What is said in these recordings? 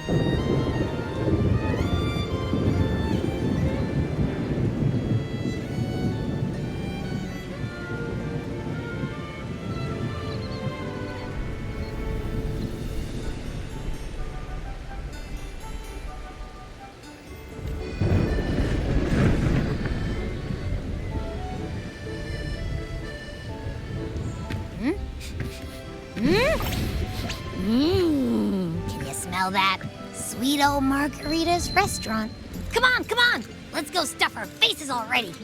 Can you smell that? Sweet old Margarita's restaurant. Come on! Let's go stuff our faces already.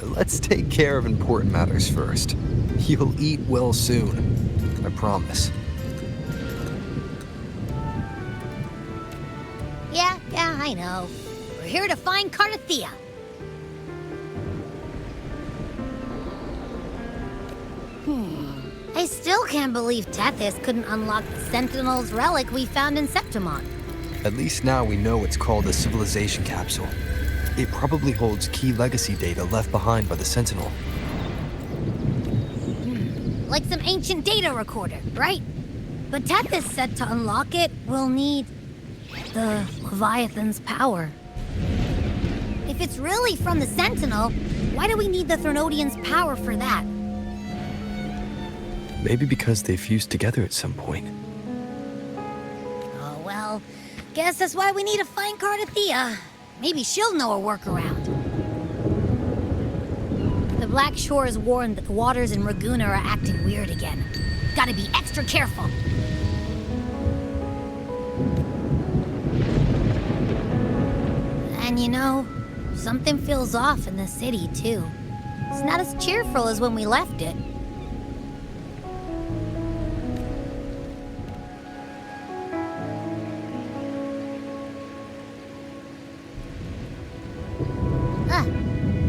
Let's take care of important matters first. You'll eat well soon. I promise. Yeah, I know. We're here to find Cardathea. I still can't believe Tethys couldn't unlock the Sentinel's relic we found in Septimon. At least now we know it's called a civilization capsule. It probably holds key legacy data left behind by the Sentinel. Like some ancient data recorder, right? But Tethys said to unlock it, we'll need the Leviathan's power. If it's really from the Sentinel, why do we need the Threnodian's power for that? Maybe because they fused together at some point. Oh, well, guess that's why we need to find Cardathea. Maybe she'll know a workaround. The Black Shore is warned that the waters in Raguna are acting weird again. Gotta be extra careful. And you know, something feels off in the city, too. It's not as cheerful as when we left it.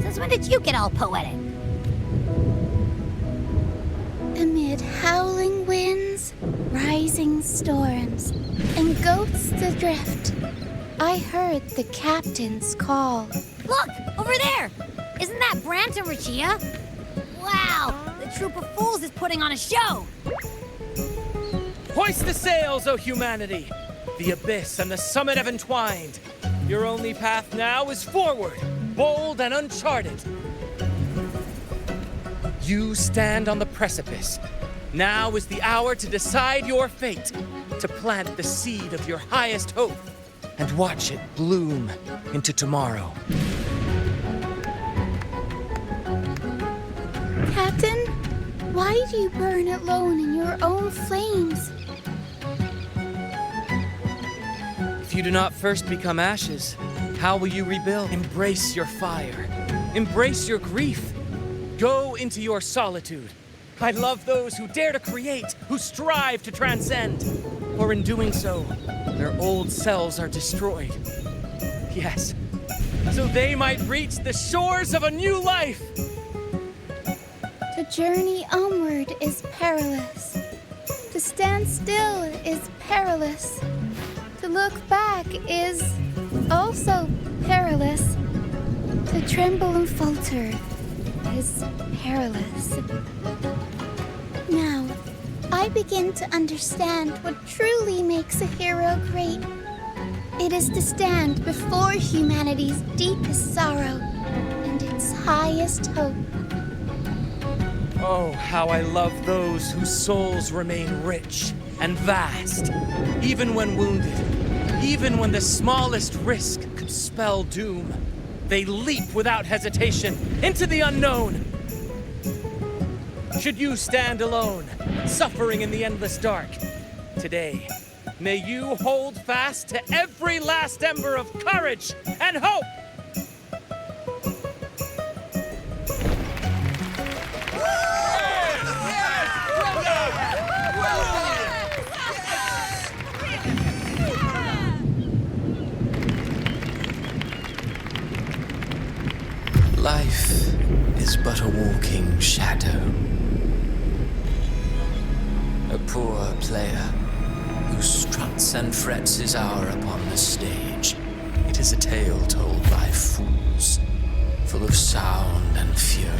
Since when did you get all poetic? Amid howling winds, rising storms, and ghosts adrift, I heard the captain's call. Look! Over there! Isn't that Brant and Rachia? Wow! The troop of fools is putting on a show! Hoist the sails, O humanity! The abyss and the summit have entwined. Your only path now is forward, bold and uncharted. You stand on the precipice. Now is the hour to decide your fate, to plant the seed of your highest hope, and watch it bloom into tomorrow. Captain, why do you burn alone in your own flames? If you do not first become ashes, how will you rebuild? Embrace your fire. Embrace your grief. Go into your solitude. I love those who dare to create, who strive to transcend. For in doing so, their old selves are destroyed. Yes, so they might reach the shores of a new life. To journey onward is perilous. To stand still is perilous. To look back is also perilous. To tremble and falter is perilous. Now, I begin to understand what truly makes a hero great. It is to stand before humanity's deepest sorrow and its highest hope. Oh, how I love those whose souls remain rich and vast, even when wounded, even when the smallest risk could spell doom. They leap without hesitation into the unknown. Should you stand alone, suffering in the endless dark, today, may you hold fast to every last ember of courage and hope. Life is but a walking shadow. A poor player who struts and frets his hour upon the stage. It is a tale told by fools, full of sound and fury.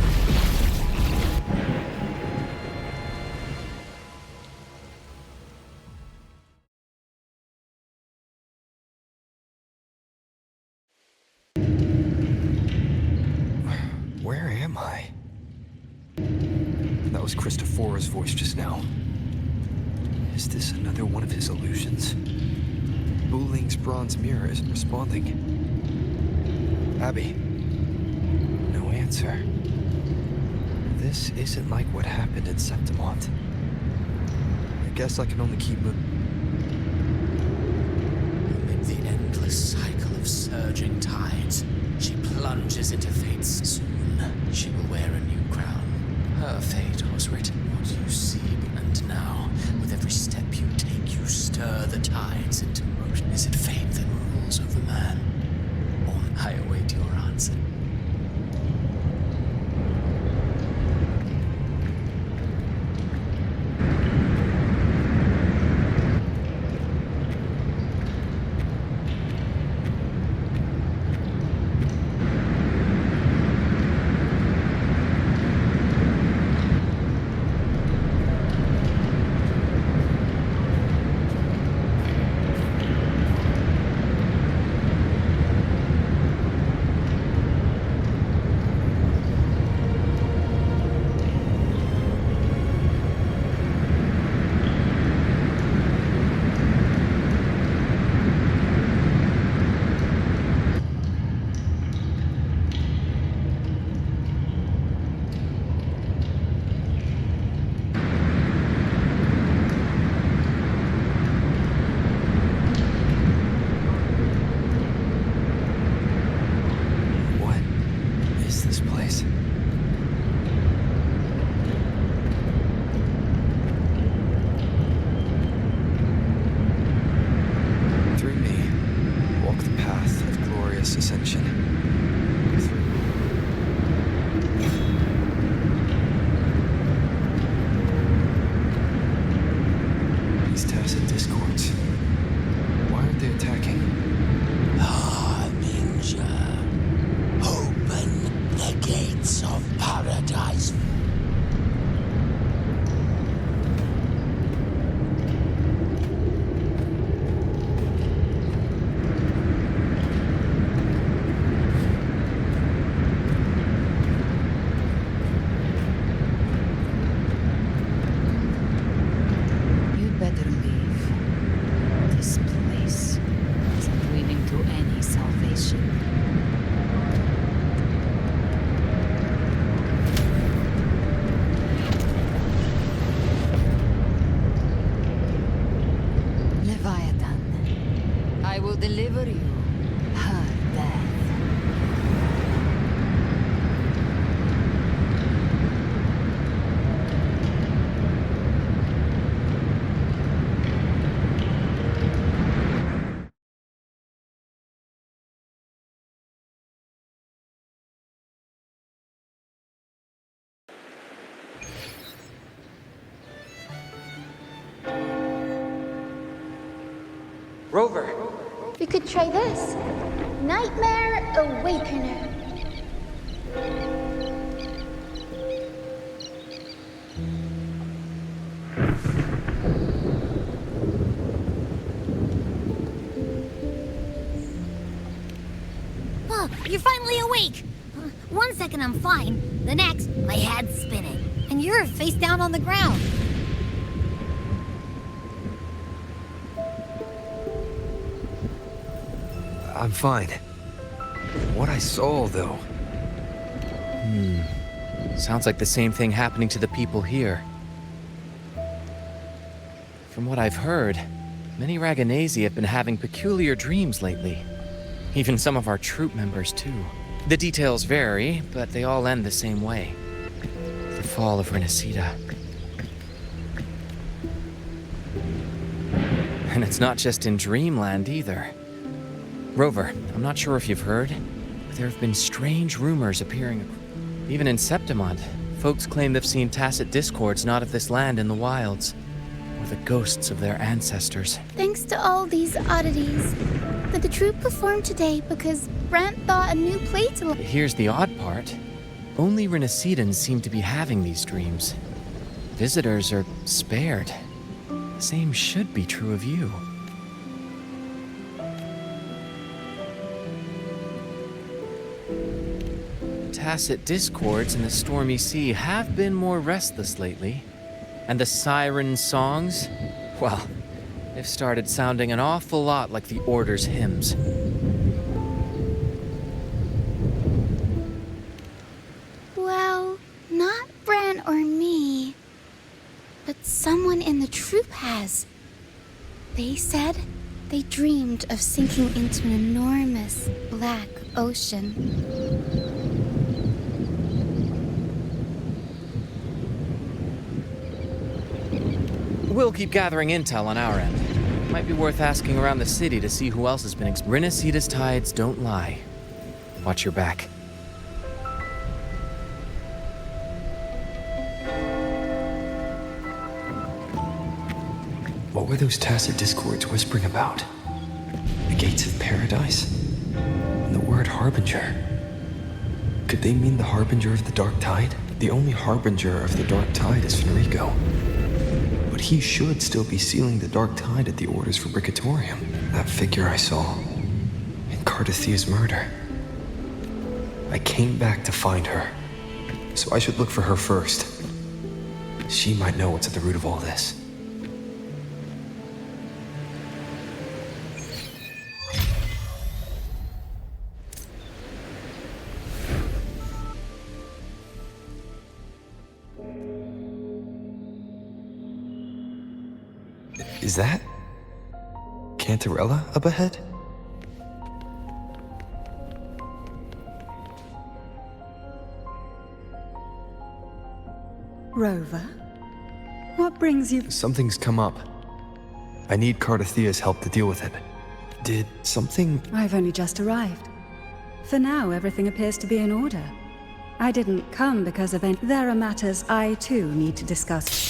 was Christophora's voice just now. Is this another one of his illusions? Buling's bronze mirror isn't responding. Abby. No answer. This isn't like what happened in Septimont. I guess I can only keep moving. Amid the endless cycle of surging tides, she plunges into fate's. Soon, she will wear a new crown. Her fate was written. What you see, and now, with every step you take, you stir the tides into motion. Is it fate that rules over man? Or I await your answer. Deliver you her death. Rover! We could try this. Nightmare Awakener. Oh, you're finally awake! 1 second I'm fine, the next, my head's spinning. And you're face down on the ground. I'm fine. What I saw, though... Sounds like the same thing happening to the people here. From what I've heard, many Raganesi have been having peculiar dreams lately. Even some of our troop members, too. The details vary, but they all end the same way. The fall of Renacida. And it's not just in Dreamland, either. Rover, I'm not sure if you've heard, but there have been strange rumors appearing. Even in Septimont, folks claim they've seen tacit discords not of this land in the wilds, or the ghosts of their ancestors. Thanks to all these oddities, that the troop performed today because Brant thought a new play to... Here's the odd part. Only Renacidans seem to be having these dreams. Visitors are spared. The same should be true of you. tacit discords in the stormy sea have been more restless lately. And the siren songs, well, they've started sounding an awful lot like the Order's hymns. Well, not Bran or me, but someone in the troop has. They said they dreamed of sinking into an enormous black ocean. We'll keep gathering intel on our end. Might be worth asking around the city to see who else has been Rinasida's tides don't lie. Watch your back. What were those tacit discords whispering about? The gates of paradise? And the word harbinger? Could they mean the harbinger of the dark tide? The only harbinger of the dark tide is Fenrico. But he should still be sealing the dark tide at the orders for Bricatorium. That figure I saw in Cardathia's murder. I came back to find her, so I should look for her first. She might know what's at the root of all this. Is that Cantarella up ahead? Rover, what brings you? Something's come up. I need Cardathia's help to deal with it. Did something... I've only just arrived. For now, everything appears to be in order. I didn't come because of any... There are matters I, too, need to discuss.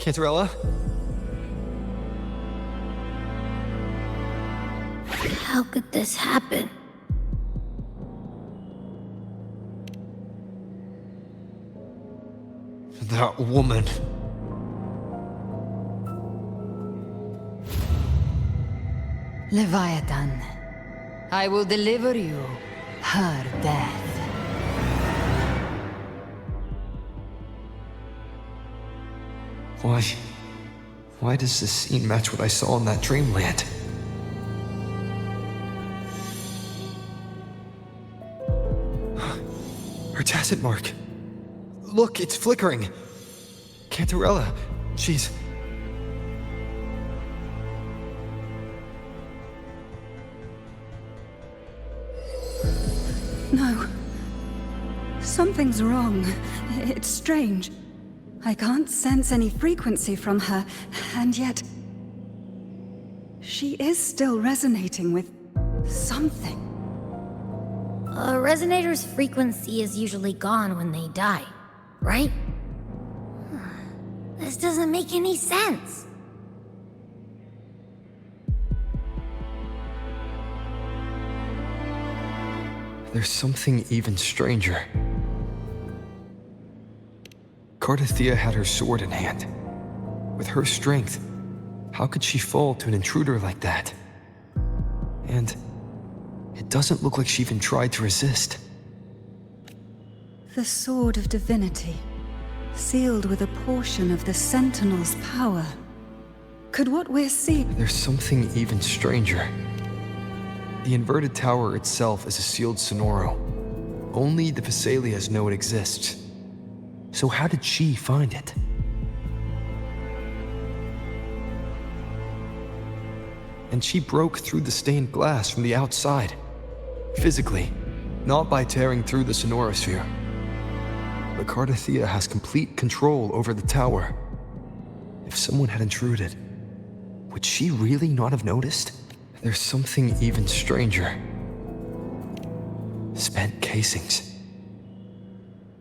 Cantarella? How could this happen? That woman. Leviathan, I will deliver you her death. Why does this scene match what I saw in that dreamland? Her tacit mark. Look, it's flickering. Cantarella, she's... No. Something's wrong. It's strange. I can't sense any frequency from her, and yet... she is still resonating with something. A resonator's frequency is usually gone when they die, right? This doesn't make any sense. There's something even stranger. Cardathia had her sword in hand. With her strength, how could she fall to an intruder like that? And it doesn't look like she even tried to resist. The Sword of Divinity, sealed with a portion of the Sentinel's power. Could what we're seeing... There's something even stranger. The inverted tower itself is a sealed Sonoro. Only the Vesalias know it exists. So how did she find it? and she broke through the stained glass from the outside. Physically, not by tearing through the sonorosphere. But Cardathea has complete control over the tower. If someone had intruded, would she really not have noticed? There's something even stranger. Spent casings.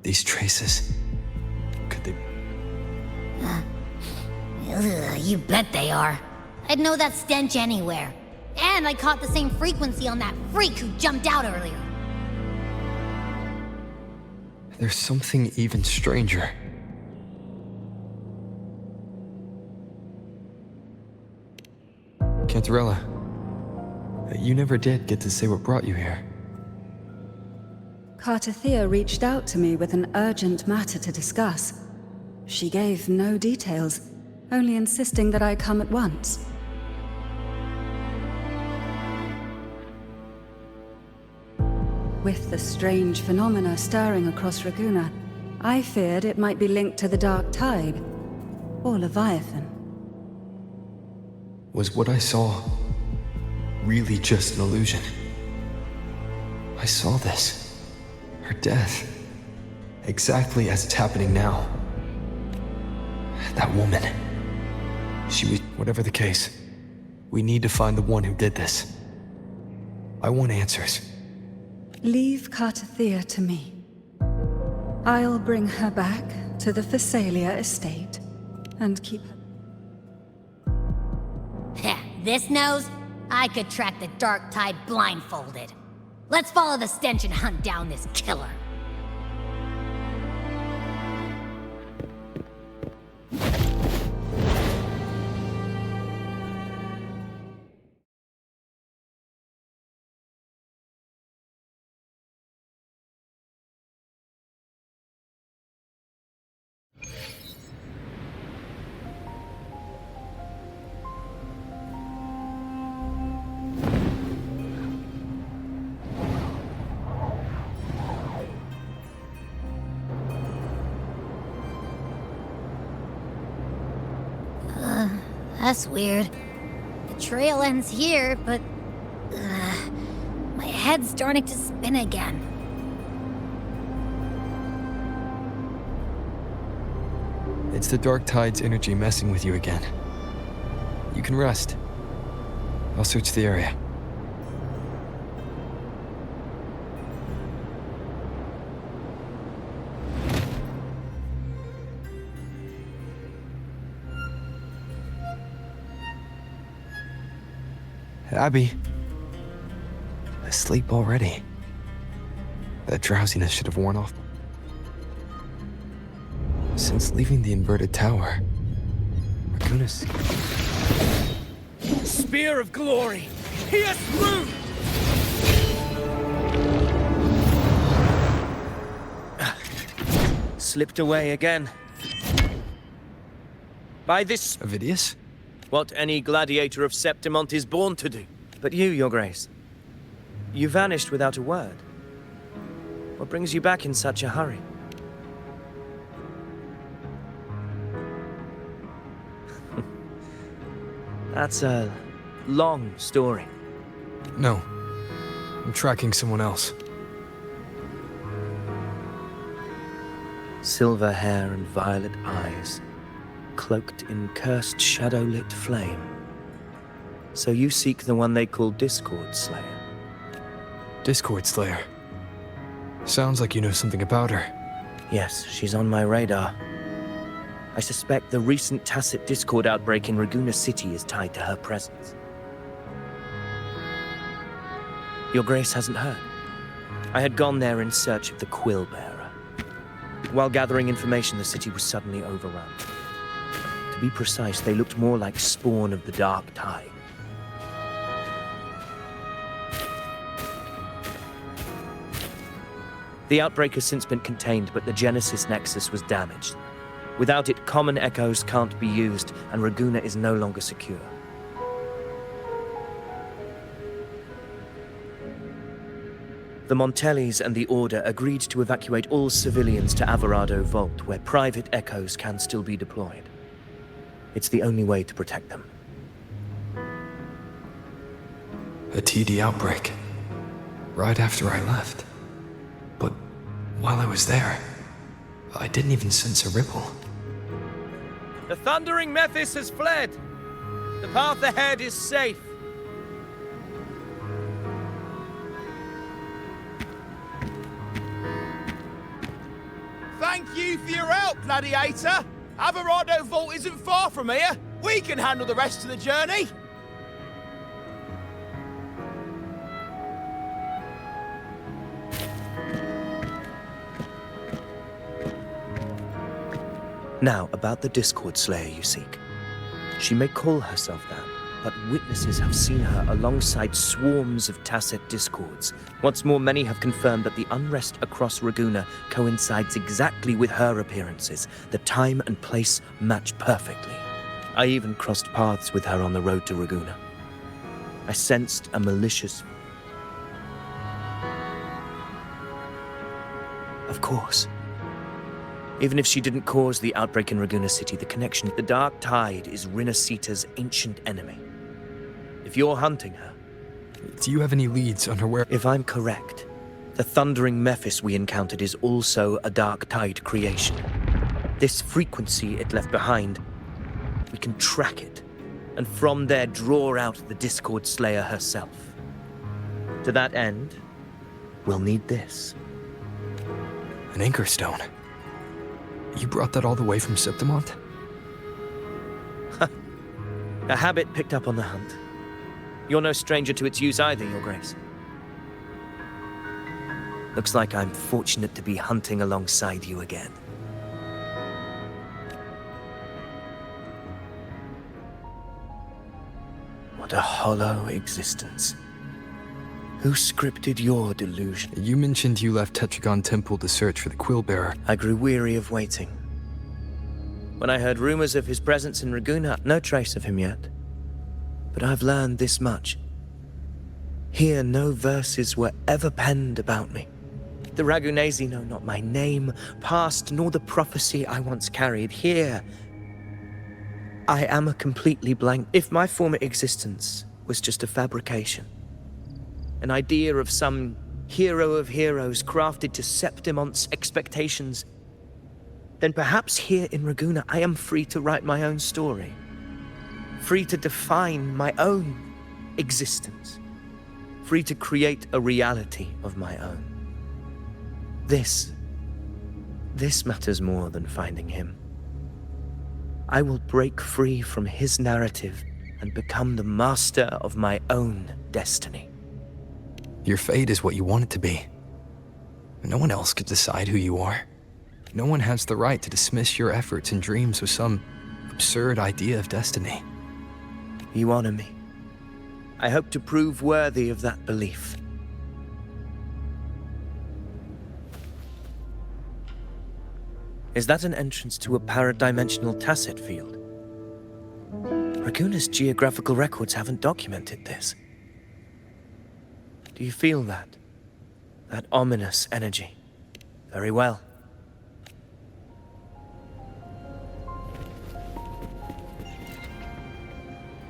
These traces. Could they... You bet they are. I'd know that stench anywhere. And I caught the same frequency on that freak who jumped out earlier. There's something even stranger. Cantarella, you never did get to say what brought you here. Cardathea reached out to me with an urgent matter to discuss. She gave no details, only insisting that I come at once. With the strange phenomena stirring across Raguna, I feared it might be linked to the Dark Tide, or Leviathan. Was what I saw really just an illusion? I saw this. Her death. Exactly as it's happening now. That woman. She was... Whatever the case, we need to find the one who did this. I want answers. Leave Cardathea to me. I'll bring her back to the Phasalia estate and keep her... Heh, this nose? I could track the Dark Tide blindfolded. Let's follow the stench and hunt down this killer. That's weird. The trail ends here, but... my head's starting to spin again. It's the Dark Tide's energy messing with you again. You can rest. I'll search the area. Abby. Asleep already. That drowsiness should have worn off. Since leaving the inverted tower, Raguna's... Spear of glory! Pierce through! Slipped away again. By this... Avidius? What any gladiator of Septimont is born to do. But you, Your Grace, you vanished without a word. What brings you back in such a hurry? That's a long story. No. I'm tracking someone else. Silver hair and violet eyes, cloaked in cursed shadow-lit flame. So you seek the one they call Discord Slayer. Discord Slayer. Sounds like you know something about her. Yes, she's on my radar. I suspect the recent tacit Discord outbreak in Raguna City is tied to her presence. Your Grace hasn't heard. I had gone there in search of the Quill Bearer. While gathering information, the city was suddenly overrun. To be precise, they looked more like spawn of the Dark Tide. The outbreak has since been contained, but the Genesis Nexus was damaged. Without it, common echoes can't be used, and Raguna is no longer secure. The Montellis and the Order agreed to evacuate all civilians to Averado Vault, where private echoes can still be deployed. It's the only way to protect them. A TD outbreak. Right after I left. But while I was there, I didn't even sense a ripple. The thundering Mephis has fled. The path ahead is safe. Thank you for your help, Gladiator. Averado Vault isn't far from here. We can handle the rest of the journey. Now, about the Discord Slayer you seek. She may call herself that, but witnesses have seen her alongside swarms of Tacet Discords. What's more, many have confirmed that the unrest across Raguna coincides exactly with her appearances. The time and place match perfectly. I even crossed paths with her on the road to Raguna. I sensed a malicious... Of course. Even if she didn't cause the outbreak in Raguna City, the connection, the Dark Tide is Rinasita's ancient enemy. If you're hunting her... Do you have any leads on her where... If I'm correct, the thundering Mephis we encountered is also a Dark Tide creation. This frequency it left behind, we can track it, and from there draw out the Discord Slayer herself. To that end, we'll need this. An Anchor Stone. You brought that all the way from Septimont? A habit picked up on the hunt. You're no stranger to its use either, Your Grace. Looks like I'm fortunate to be hunting alongside you again. What a hollow existence. Who scripted your delusion? You mentioned you left Tetragon Temple to search for the Quill Bearer. I grew weary of waiting. When I heard rumors of his presence in Raguna, no trace of him yet. But I've learned this much. Here, no verses were ever penned about me. The Ragunesi know not my name, past, nor the prophecy I once carried. Here, I am a completely blank. If my former existence was just a fabrication, an idea of some hero of heroes crafted to Septimont's expectations, then perhaps here in Raguna I am free to write my own story. Free to define my own existence. Free to create a reality of my own. This matters more than finding him. I will break free from his narrative and become the master of my own destiny. Your fate is what you want it to be. No one else could decide who you are. No one has the right to dismiss your efforts and dreams with some absurd idea of destiny. You honor me. I hope to prove worthy of that belief. Is that an entrance to a paradimensional Tacet field? Raguna's geographical records haven't documented this. Do you feel that? That ominous energy? Very well.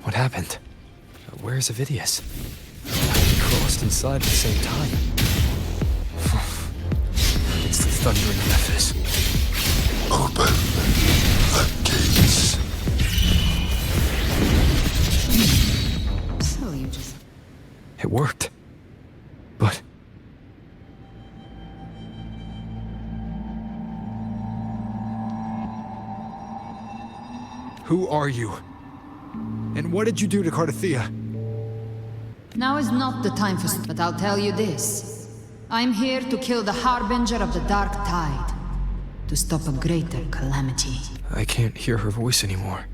What happened? Where's Avidius? We crossed inside at the same time. It's the thundering Mephis. Open the gates. So you just... It worked. But... Who are you? And what did you do to Cardathea? Now is not the time for... But I'll tell you this. I'm here to kill the Harbinger of the Dark Tide. To stop a greater calamity. I can't hear her voice anymore.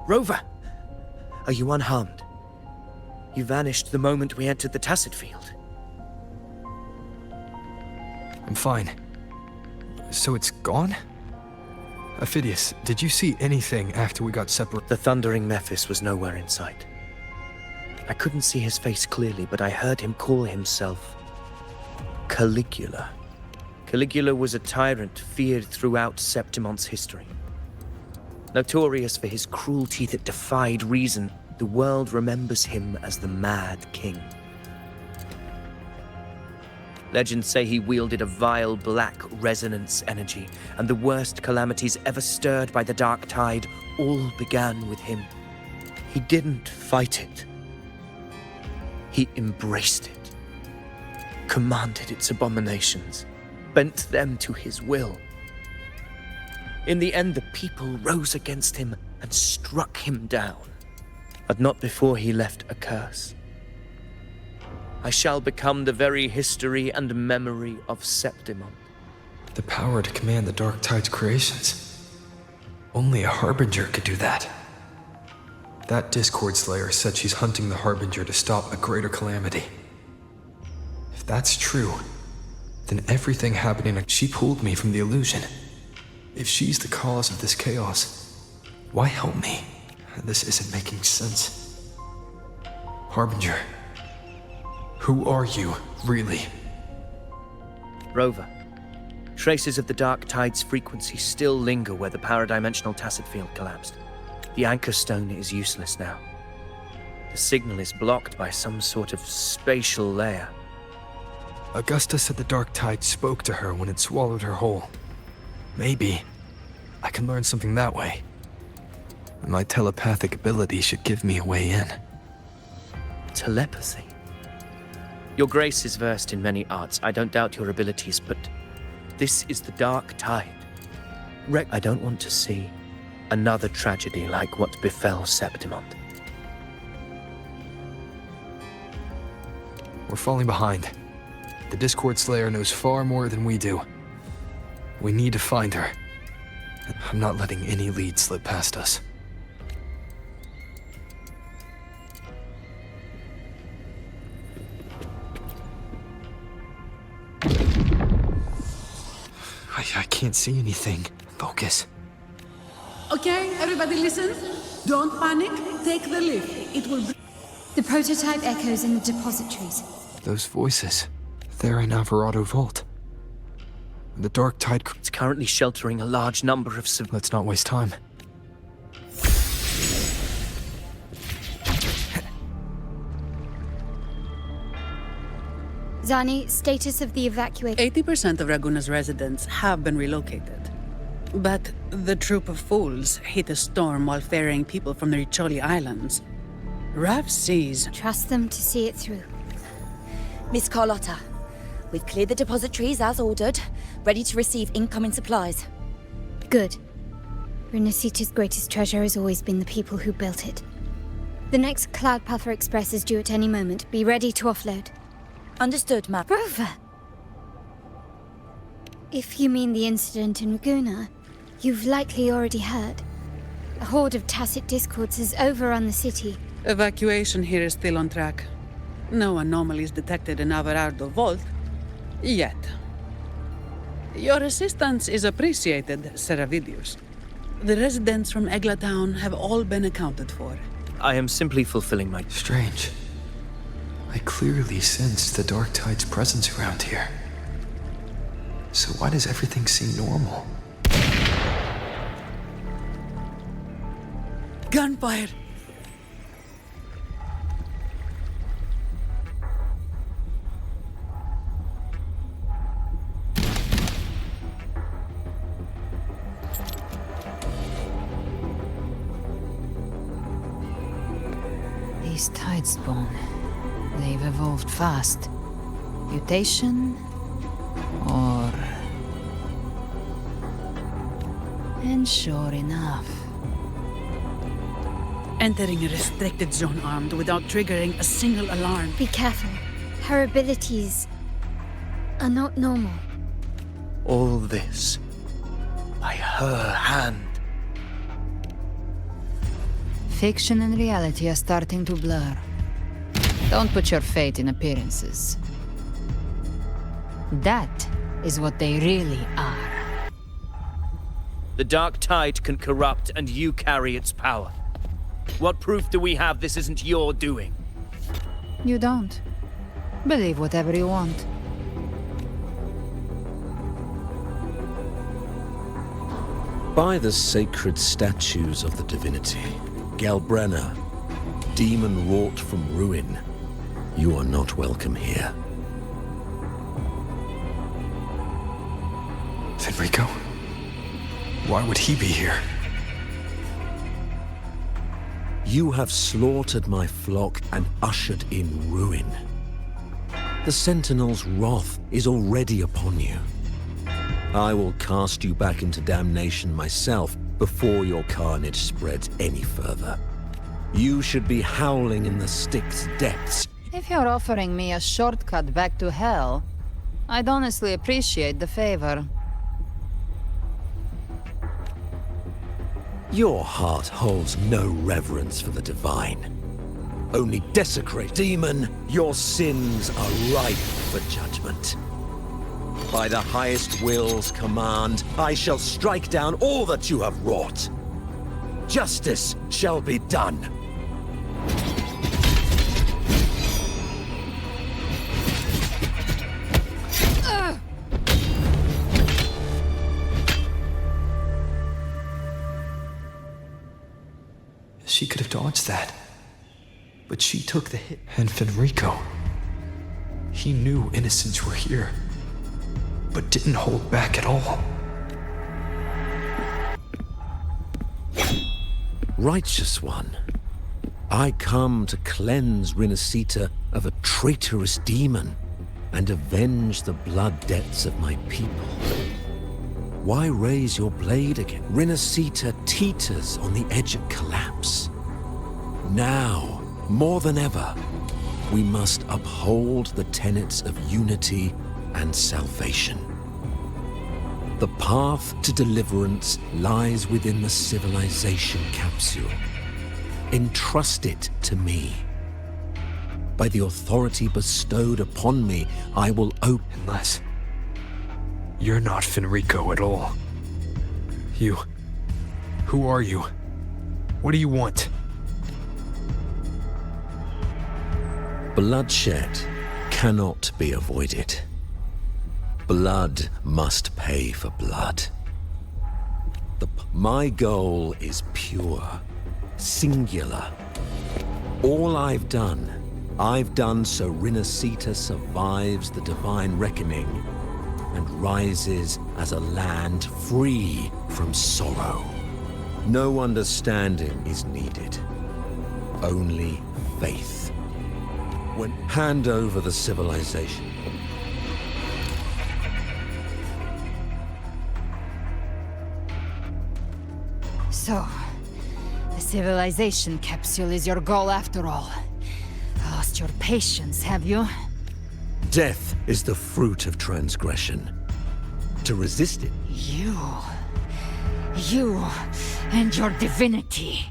Rover! Are you unharmed? You vanished the moment we entered the Tacet field. I'm fine. So it's gone? Ophidius, did you see anything after we got separated? The thundering Mephis was nowhere in sight. I couldn't see his face clearly, but I heard him call himself Caligula. Caligula was a tyrant feared throughout Septimon's history. Notorious for his cruelty that defied reason, the world remembers him as the Mad King. Legends say he wielded a vile black resonance energy, and the worst calamities ever stirred by the Dark Tide all began with him. He didn't fight it. He embraced it, commanded its abominations, bent them to his will. In the end, the people rose against him and struck him down, but not before he left a curse. I shall become the very history and memory of Septimon. The power to command the Dark Tide's creations. Only a Harbinger could do that. That Discord Slayer said she's hunting the Harbinger to stop a greater calamity. If that's true, then everything happening, she pulled me from the illusion. If she's the cause of this chaos, why help me? This isn't making sense. Harbinger, who are you, really? Rover, traces of the Dark Tide's frequency still linger where the paradimensional tacit field collapsed. The anchor stone is useless now. The signal is blocked by some sort of spatial layer. Augusta said the Dark Tide spoke to her when it swallowed her whole. Maybe I can learn something that way. My telepathic ability should give me a way in. Telepathy? Your Grace is versed in many arts. I don't doubt your abilities, but this is the Dark Tide. I don't want to see another tragedy like what befell Septimon. We're falling behind. The Discord Slayer knows far more than we do. We need to find her. I'm not letting any lead slip past us. I can't see anything. Focus. Okay, everybody listen. Don't panic. Take the lift. It will... The prototype echoes in the depositories. Those voices. They're in Alvarado Vault. The Dark Tide... It's currently sheltering a large number of Let's not waste time. Zani, status of the evacuation. 80% of Raguna's residents have been relocated. But the troop of fools hit a storm while ferrying people from the Riccioli Islands. Rav sees... Trust them to see it through. Miss Carlotta, we've cleared the depositories as ordered, ready to receive incoming supplies. Good. Renacita's greatest treasure has always been the people who built it. The next Cloudpuffer Express is due at any moment. Be ready to offload. Understood, ma'am. Rover! If you mean the incident in Raguna, you've likely already heard. A horde of tacit discords has overrun the city. Evacuation here is still on track. No anomalies detected in Alvarado Vault. Yet. Your assistance is appreciated, Seravidius. The residents from Eglatown have all been accounted for. I am simply fulfilling my... Strange. I clearly sensed the Dark Tide's presence around here. So why does everything seem normal? Gunfire! These Tidespawn, they've evolved fast. Mutation? Or... And sure enough... Entering a restricted zone armed without triggering a single alarm. Be careful. Her abilities are not normal. All this by her hand. Fiction and reality are starting to blur. Don't put your fate in appearances. That is what they really are. The dark tide can corrupt, and you carry its power. What proof do we have this isn't your doing? You don't. Believe whatever you want. By the sacred statues of the divinity, Galbrenna, demon wrought from ruin, you are not welcome here. Fenrico? Why would he be here? You have slaughtered my flock and ushered in ruin. The Sentinel's wrath is already upon you. I will cast you back into damnation myself before your carnage spreads any further. You should be howling in the Styx depths. If you're offering me a shortcut back to hell, I'd honestly appreciate the favor. Your heart holds no reverence for the divine. Only desecrate. Demon, your sins are ripe for judgment. By the highest will's command, I shall strike down all that you have wrought. Justice shall be done. She could have dodged that. But she took the hit. And Fenrico. He knew innocents were here, but didn't hold back at all. Righteous one, I come to cleanse Rinascita of a traitorous demon and avenge the blood debts of my people. Why raise your blade again? Rinascita teeters on the edge of collapse. Now, more than ever, we must uphold the tenets of unity and salvation. The path to deliverance lies within the civilization capsule. Entrust it to me. By the authority bestowed upon me, I will open... Unless... you're not Fenrico at all. You... who are you? What do you want? Bloodshed cannot be avoided. Blood must pay for blood. My goal is pure, singular. All I've done so Rinascita survives the divine reckoning and rises as a land free from sorrow. No understanding is needed, only faith. When hand over the civilization. So, the civilization capsule is your goal after all. Lost your patience, have you? Death is the fruit of transgression. To resist it... You and your divinity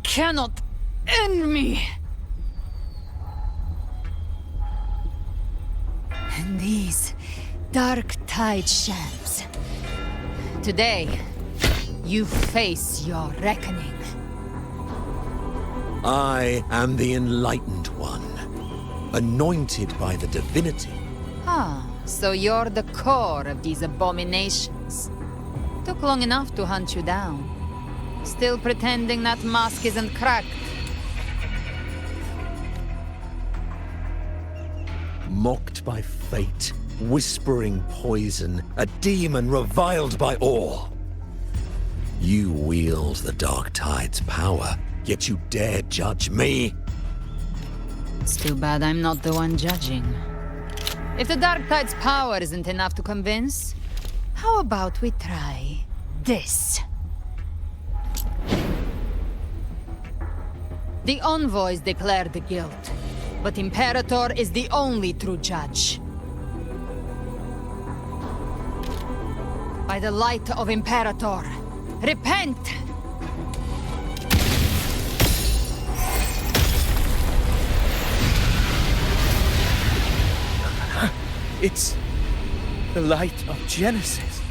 cannot end me! And these dark tide shams. Today, you face your reckoning. I am the enlightened one, anointed by the divinity. Ah, so you're the core of these abominations. Took long enough to hunt you down. Still pretending that mask isn't cracked. Mocked by fate, whispering poison, a demon reviled by all. You wield the dark tide's power, yet you dare judge me? It's too bad I'm not the one judging. If the dark tide's power isn't enough to convince, how about we try this? The envoys declare the guilt, but Imperator is the only true judge. By the light of Imperator, repent! It's the light of Genesis.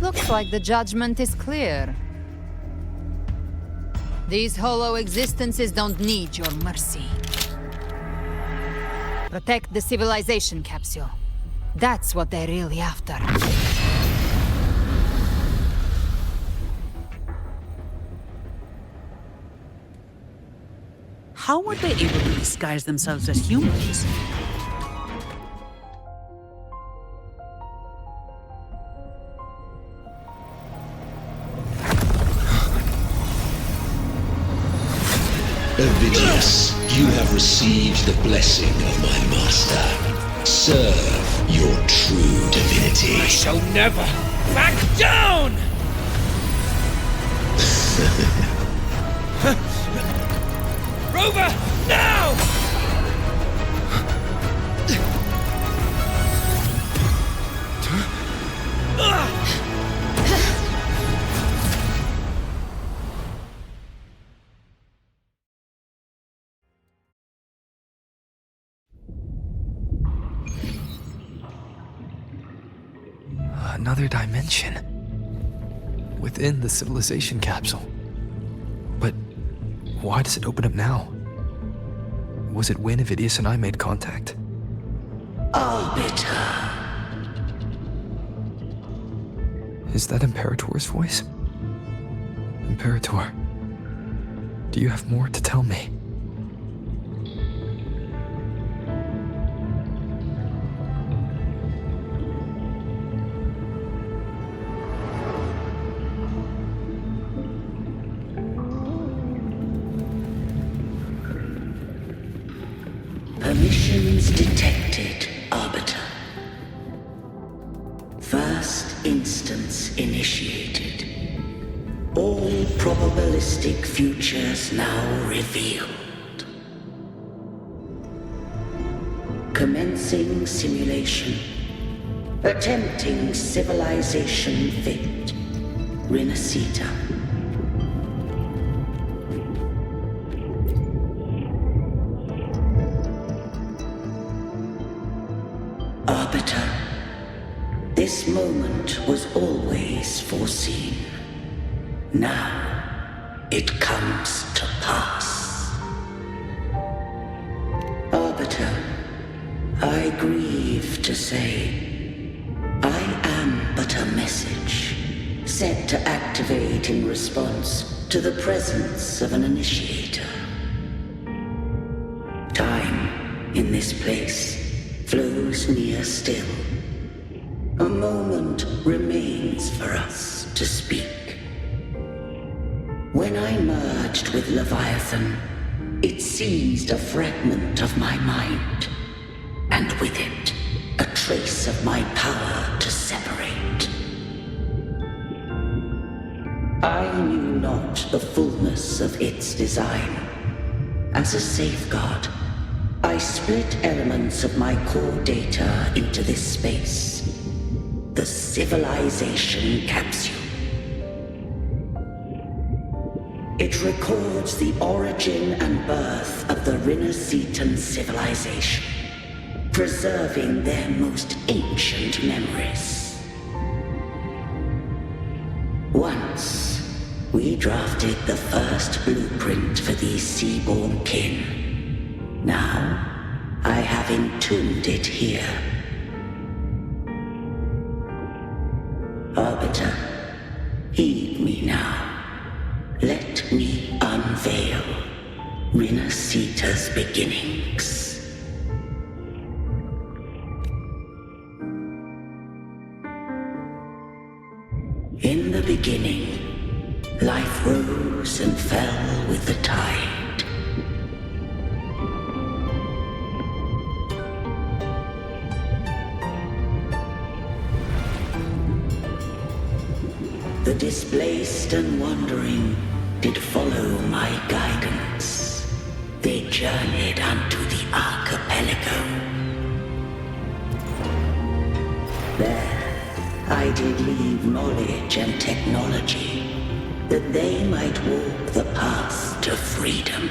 Looks like the judgment is clear. These hollow existences don't need your mercy. Protect the civilization capsule. That's what they're really after. How were they able to disguise themselves as humans? Ovidius, you have received the blessing of my master. Serve your true divinity. I shall never back down! Rover, now! Another dimension. Within the civilization capsule. But why does it open up now? Was it when Ovidius and I made contact? Arbiter. Is that Imperator's voice? Imperator, do you have more to tell me? Permissions detected, Arbiter. First instance initiated. All probabilistic futures now revealed. Commencing simulation. Attempting civilization fit. Renacita. Arbiter, this moment was always foreseen. Now, it comes to pass. Arbiter, I grieve to say, I am but a message, set to activate in response to the presence of an initiator. Time, in this place, flows near still. A moment remains for us to speak. When I merged with Leviathan, it seized a fragment of my mind, and with it, a trace of my power to separate. I knew not the fullness of its design. As a safeguard, I split elements of my core data into this space. The civilization capsule. It records the origin and birth of the Renacetan civilization, preserving their most ancient memories. Once, we drafted the first blueprint for these seaborn kin. Now, I have entombed it here. Arbiter, heed me now. Let me unveil Renacita's beginnings. In the beginning, life rose and fell with the tide. The displaced and wandering did follow my guidance. They journeyed unto the archipelago. There, I did leave knowledge and technology, that they might walk the path to freedom.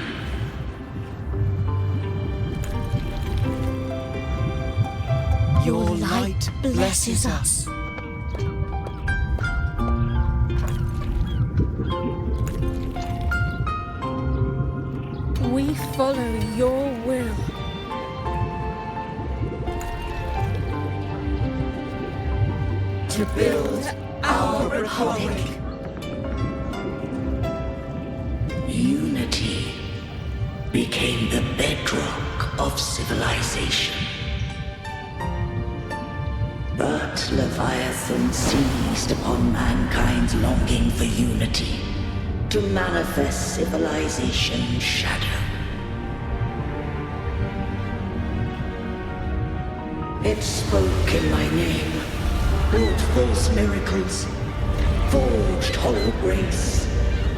Your light blesses us. follow your will. To build our republic. Unity became the bedrock of civilization. But Leviathan seized upon mankind's longing for unity to manifest civilization's shadow. It spoke in my name, wrought false miracles, forged hollow grace,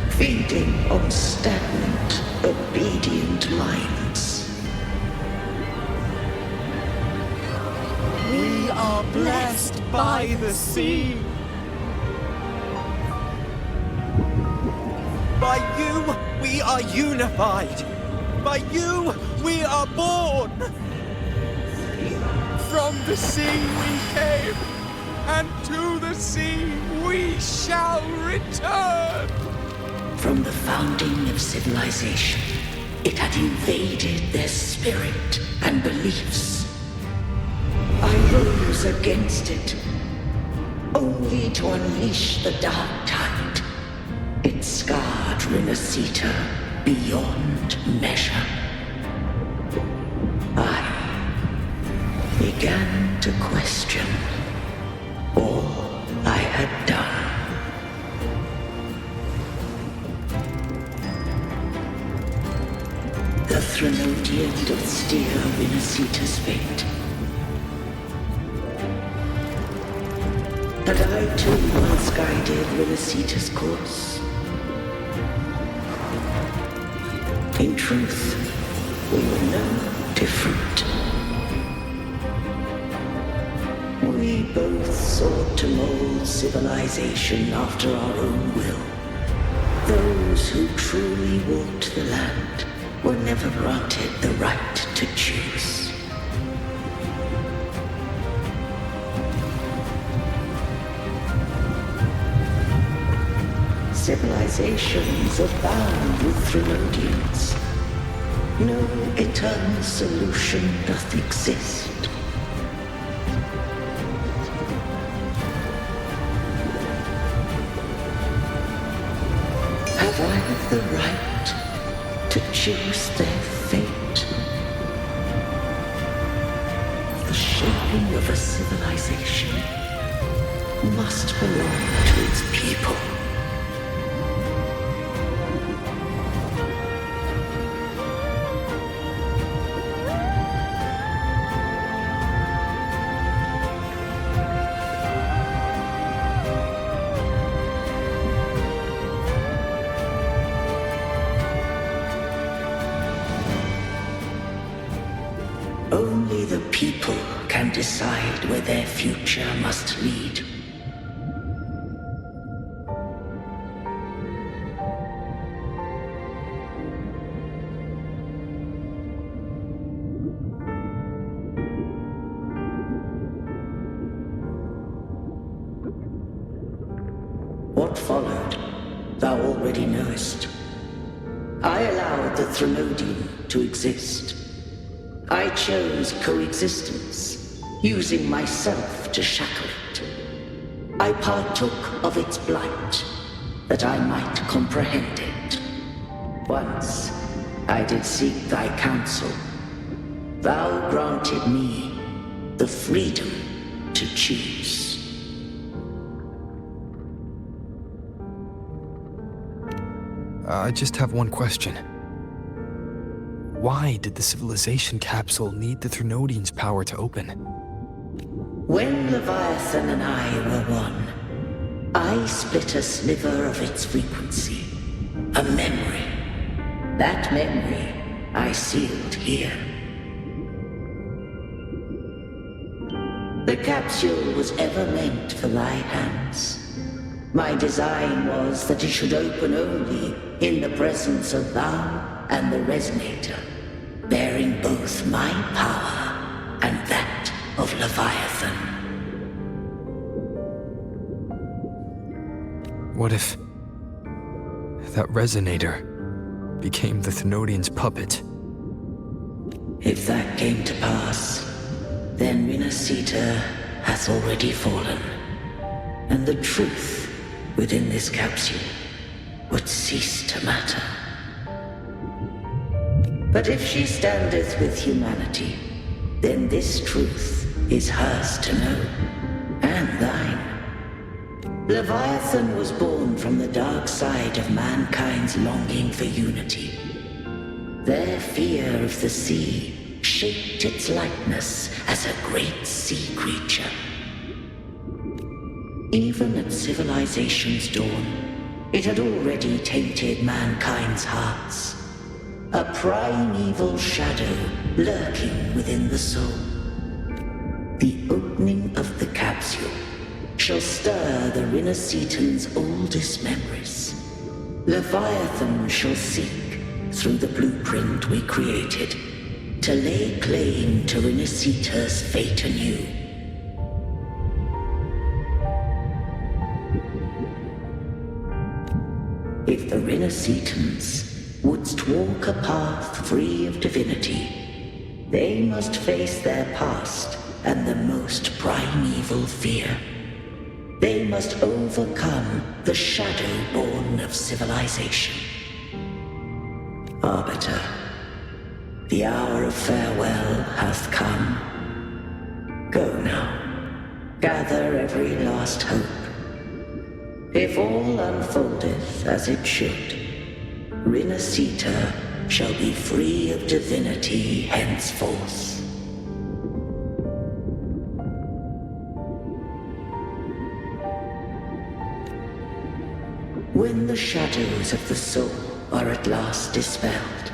feeding on stagnant, obedient minds. We are blessed by the sea. By you, we are unified. By you, we are born. From the sea we came, and to the sea we shall return. From the founding of civilization, it had invaded their spirit and beliefs. I rose against it, only to unleash the dark tide. It scarred Renacita beyond measure. I began to question all I had done. The Threnodian doth steer Renacita's fate. And I too once guided Renacita's course. In truth, we were no different. We both sought to mold civilization after our own will. Those who truly walked the land were never granted the right to choose. Civilizations abound with Threnodians. No eternal solution doth exist. Have I the right to choose their fate? The shaping of a civilization must belong to its people. Only the people can decide where their future must lead. What followed, thou already knowest. I allowed the Threnodian to exist. I chose coexistence, using myself to shackle it. I partook of its blight, that I might comprehend it. Once I did seek thy counsel. Thou granted me the freedom to choose. I just have one question. Why did the civilization capsule need the Threnodian's power to open? When Leviathan and I were one, I split a sliver of its frequency. A memory. That memory I sealed here. The capsule was ever meant for thy hands. My design was that it should open only in the presence of thou and the resonator, bearing both my power and that of Leviathan. What if that resonator became the Threnodian's puppet? If that came to pass, then Rinasita hath already fallen, and the truth within this capsule would cease to matter. But if she standeth with humanity, then this truth is hers to know, and thine. Leviathan was born from the dark side of mankind's longing for unity. Their fear of the sea shaped its likeness as a great sea creature. Even at civilization's dawn, it had already tainted mankind's hearts. A primeval shadow lurking within the soul. The opening of the capsule shall stir the Rinascitan's oldest memories. Leviathan shall seek, through the blueprint we created, to lay claim to Rinascita's fate anew. If the Rinascitans wouldst walk a path free of divinity, they must face their past and the most primeval fear. They must overcome the shadow born of civilization. Arbiter, the hour of farewell hath come. Go now, gather every last hope. If all unfoldeth as it should, Rinascita shall be free of divinity henceforth. When the shadows of the soul are at last dispelled,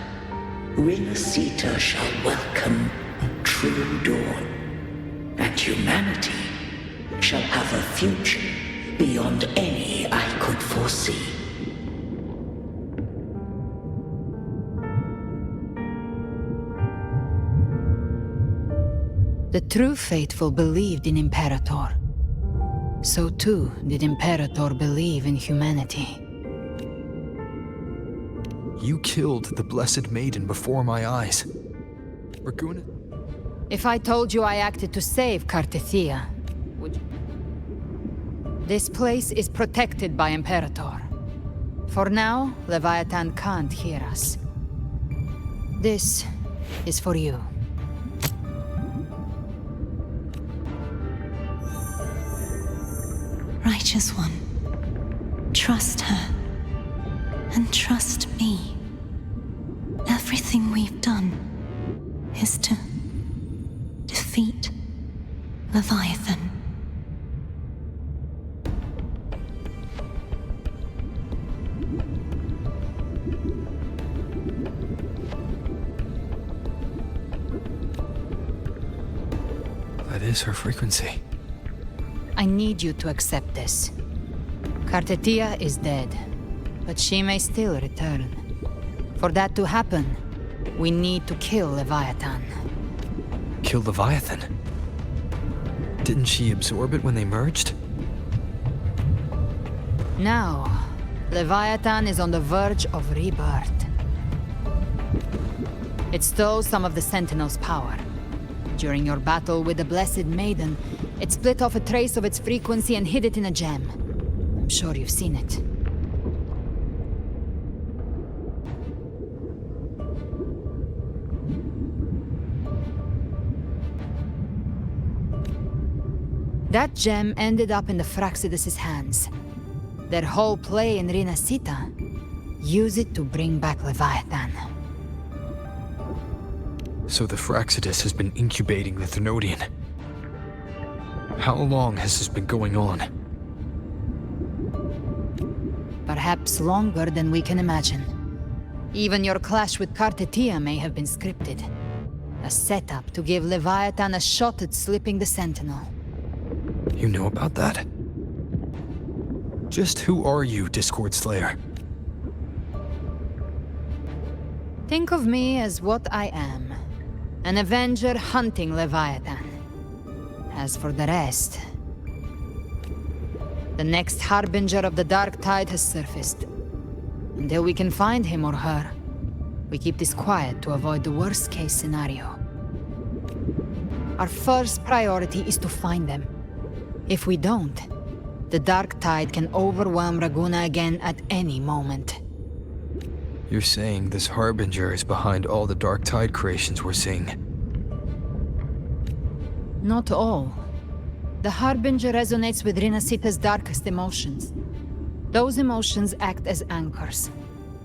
Rinascita shall welcome a true dawn, and humanity shall have a future beyond any I could foresee. The true faithful believed in Imperator. So too did Imperator believe in humanity. You killed the Blessed Maiden before my eyes. Raguna... If I told you I acted to save Cartethia, would you... This place is protected by Imperator. For now, Leviathan can't hear us. This is for you. Righteous One, trust her, and trust me. Everything we've done is to defeat Leviathan. That is her frequency. I need you to accept this. Cartethia is dead, but she may still return. For that to happen, we need to kill Leviathan. Kill Leviathan? Didn't she absorb it when they merged? Now, Leviathan is on the verge of rebirth. It stole some of the Sentinel's power. During your battle with the Blessed Maiden, it split off a trace of its frequency and hid it in a gem. I'm sure you've seen it. That gem ended up in the Fraxidus' hands. Their whole play in Rinascita, use it to bring back Leviathan. So the Fraxidus has been incubating the Thenodian. How long has this been going on? Perhaps longer than we can imagine. Even your clash with Cartethia may have been scripted. A setup to give Leviathan a shot at slipping the Sentinel. You know about that? Just who are you, Discord Slayer? Think of me as what I am. An Avenger hunting Leviathan. As for the rest... The next Harbinger of the Dark Tide has surfaced. Until we can find him or her, We keep this quiet to avoid the worst-case scenario. Our first priority is to find them. If we don't, the Dark Tide can overwhelm Raguna again at any moment. You're saying this Harbinger is behind all the Dark Tide creations we're seeing? Not all. The Harbinger resonates with Rinasita's darkest emotions. Those emotions act as anchors,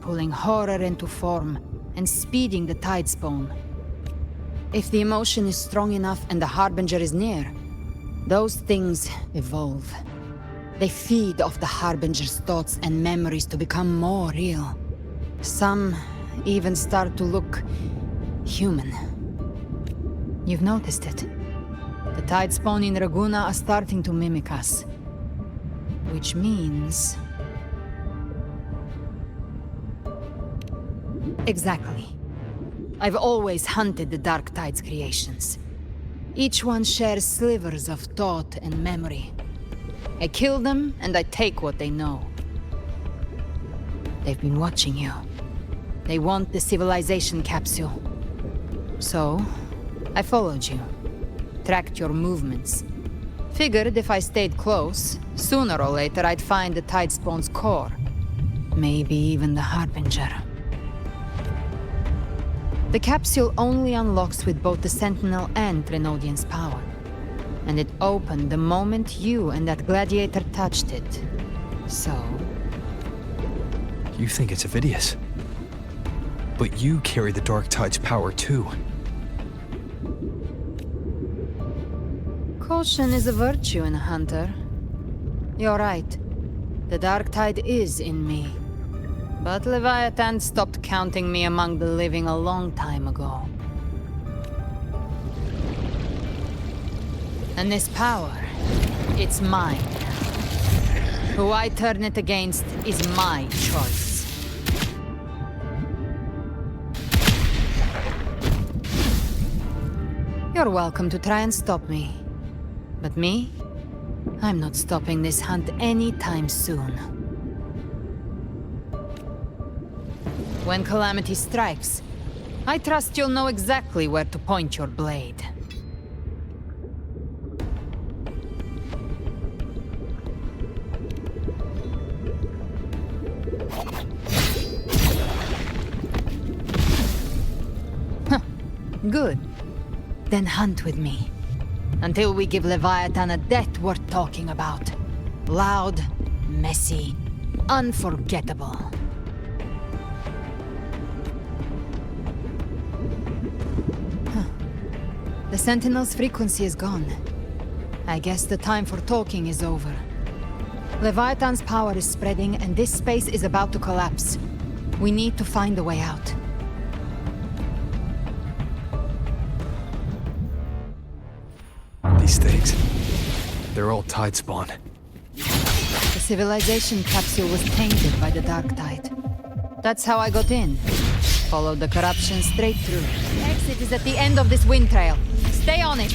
pulling horror into form and speeding the tide spawn. If the emotion is strong enough and the Harbinger is near, those things evolve. They feed off the Harbinger's thoughts and memories to become more real. Some even start to look human. You've noticed it. The tide spawn in Raguna are starting to mimic us. Which means... Exactly. I've always hunted the Dark Tide's creations. Each one shares slivers of thought and memory. I kill them, and I take what they know. They've been watching you. They want the civilization capsule. So, I followed you. Tracked your movements. Figured if I stayed close, sooner or later I'd find the tide spawn's core. Maybe even the Harbinger. The capsule only unlocks with both the Sentinel and Trinodian's power. And it opened the moment you and that gladiator touched it. So... You think it's Avidius. But you carry the Dark Tide's power too. Caution is a virtue in a hunter. You're right. The Dark Tide is in me. But Leviathan stopped counting me among the living a long time ago. And this power, it's mine. Who I turn it against is my choice. You're welcome to try and stop me. But me? I'm not stopping this hunt anytime soon. When calamity strikes, I trust you'll know exactly where to point your blade. Huh. Good. Then hunt with me. Until we give Leviathan a death worth talking about. Loud, messy, unforgettable. The Sentinel's frequency is gone. I guess the time for talking is over. Leviathan's power is spreading, and this space is about to collapse. We need to find a way out. These things... they're all tide spawn. The civilization capsule was tainted by the Dark Tide. That's how I got in. Followed the corruption straight through. The exit is at the end of this wind trail. Stay on it!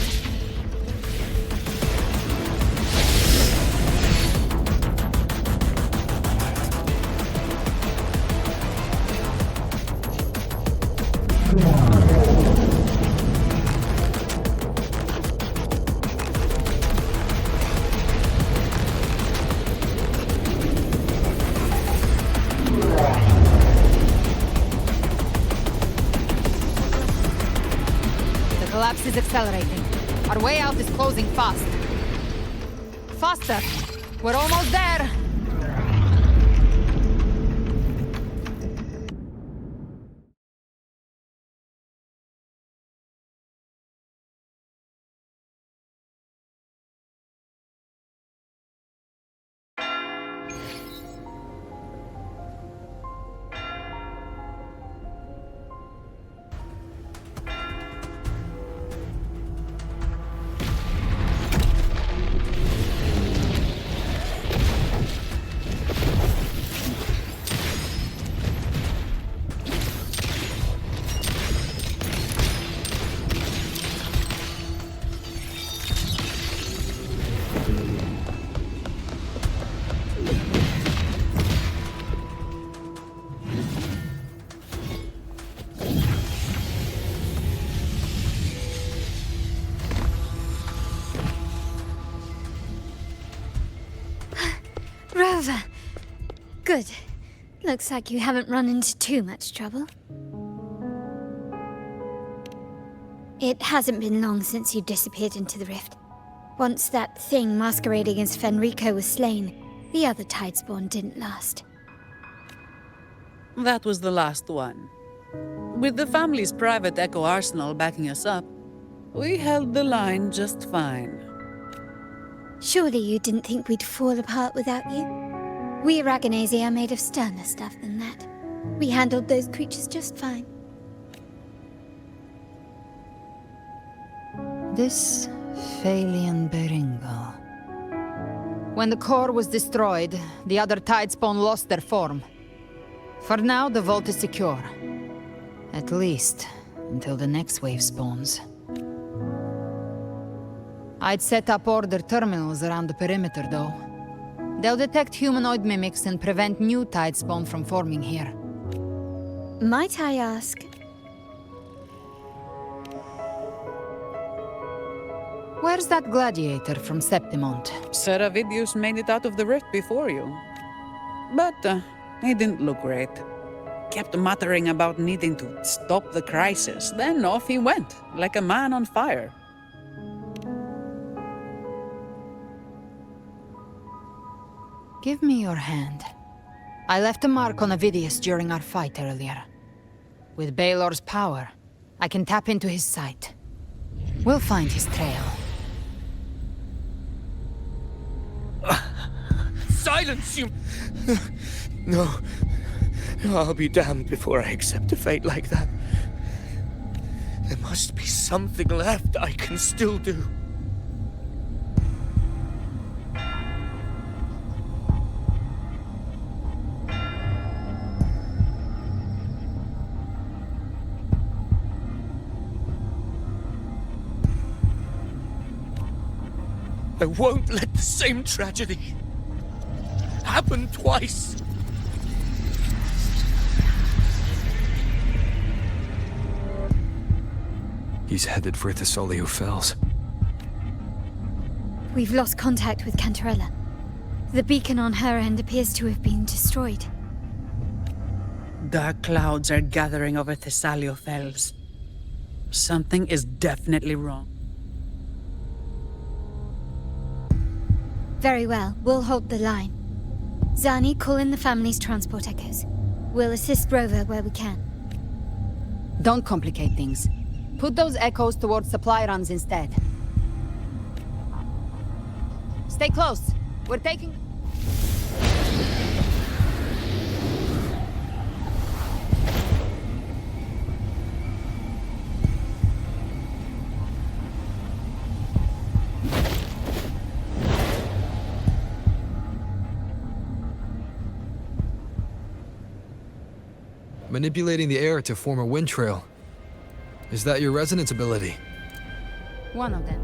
The collapse is accelerating. Our way out is closing fast. Faster! We're almost there! Good. Looks like you haven't run into too much trouble. It hasn't been long since you disappeared into the rift. Once that thing masquerading as Fenrico was slain, the other Tidespawn didn't last. That was the last one. With the family's private echo arsenal backing us up, we held the line just fine. Surely you didn't think we'd fall apart without you? We Aragonese are made of sterner stuff than that. We handled those creatures just fine. This Phalian Beringal. When the core was destroyed, the other Tidespawn lost their form. For now, the vault is secure. At least, until the next wave spawns. I'd set up order terminals around the perimeter, though. They'll detect humanoid mimics and prevent new Tidespawn from forming here. Might I ask? Where's that gladiator from Septimont? Seravidius made it out of the rift before you. But he didn't look great. Kept muttering about needing to stop the crisis, then off he went, like a man on fire. Give me your hand. I left a mark on Avidius during our fight earlier. With Baelor's power, I can tap into his sight. We'll find his trail. Silence, you... No. I'll be damned before I accept a fate like that. There must be something left I can still do. I won't let the same tragedy happen twice. He's headed for Thessalio Fells. We've lost contact with Cantarella. The beacon on her end appears to have been destroyed. Dark clouds are gathering over Thessalio Fells. Something is definitely wrong. Very well, we'll hold the line. Zani, call in the family's transport echoes. We'll assist Rover where we can. Don't complicate things. Put those echoes towards supply runs instead. Stay close. We're taking... Manipulating the air to form a wind trail. Is that your resonance ability? One of them.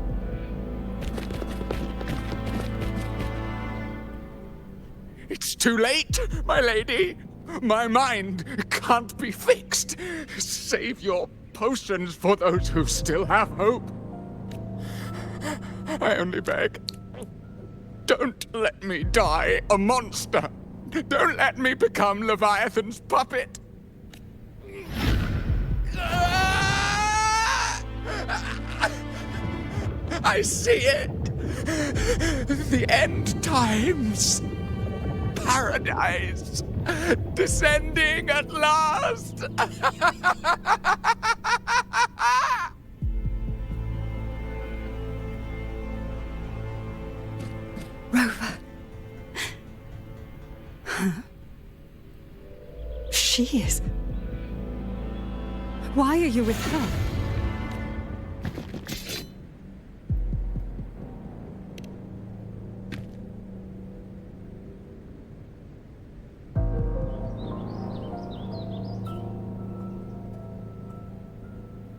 It's too late, my lady. My mind can't be fixed. Save your potions for those who still have hope. I only beg. Don't let me die a monster. Don't let me become Leviathan's puppet. I see it! The end times! Paradise! Descending at last! Rover. Huh? She is... Why are you with her?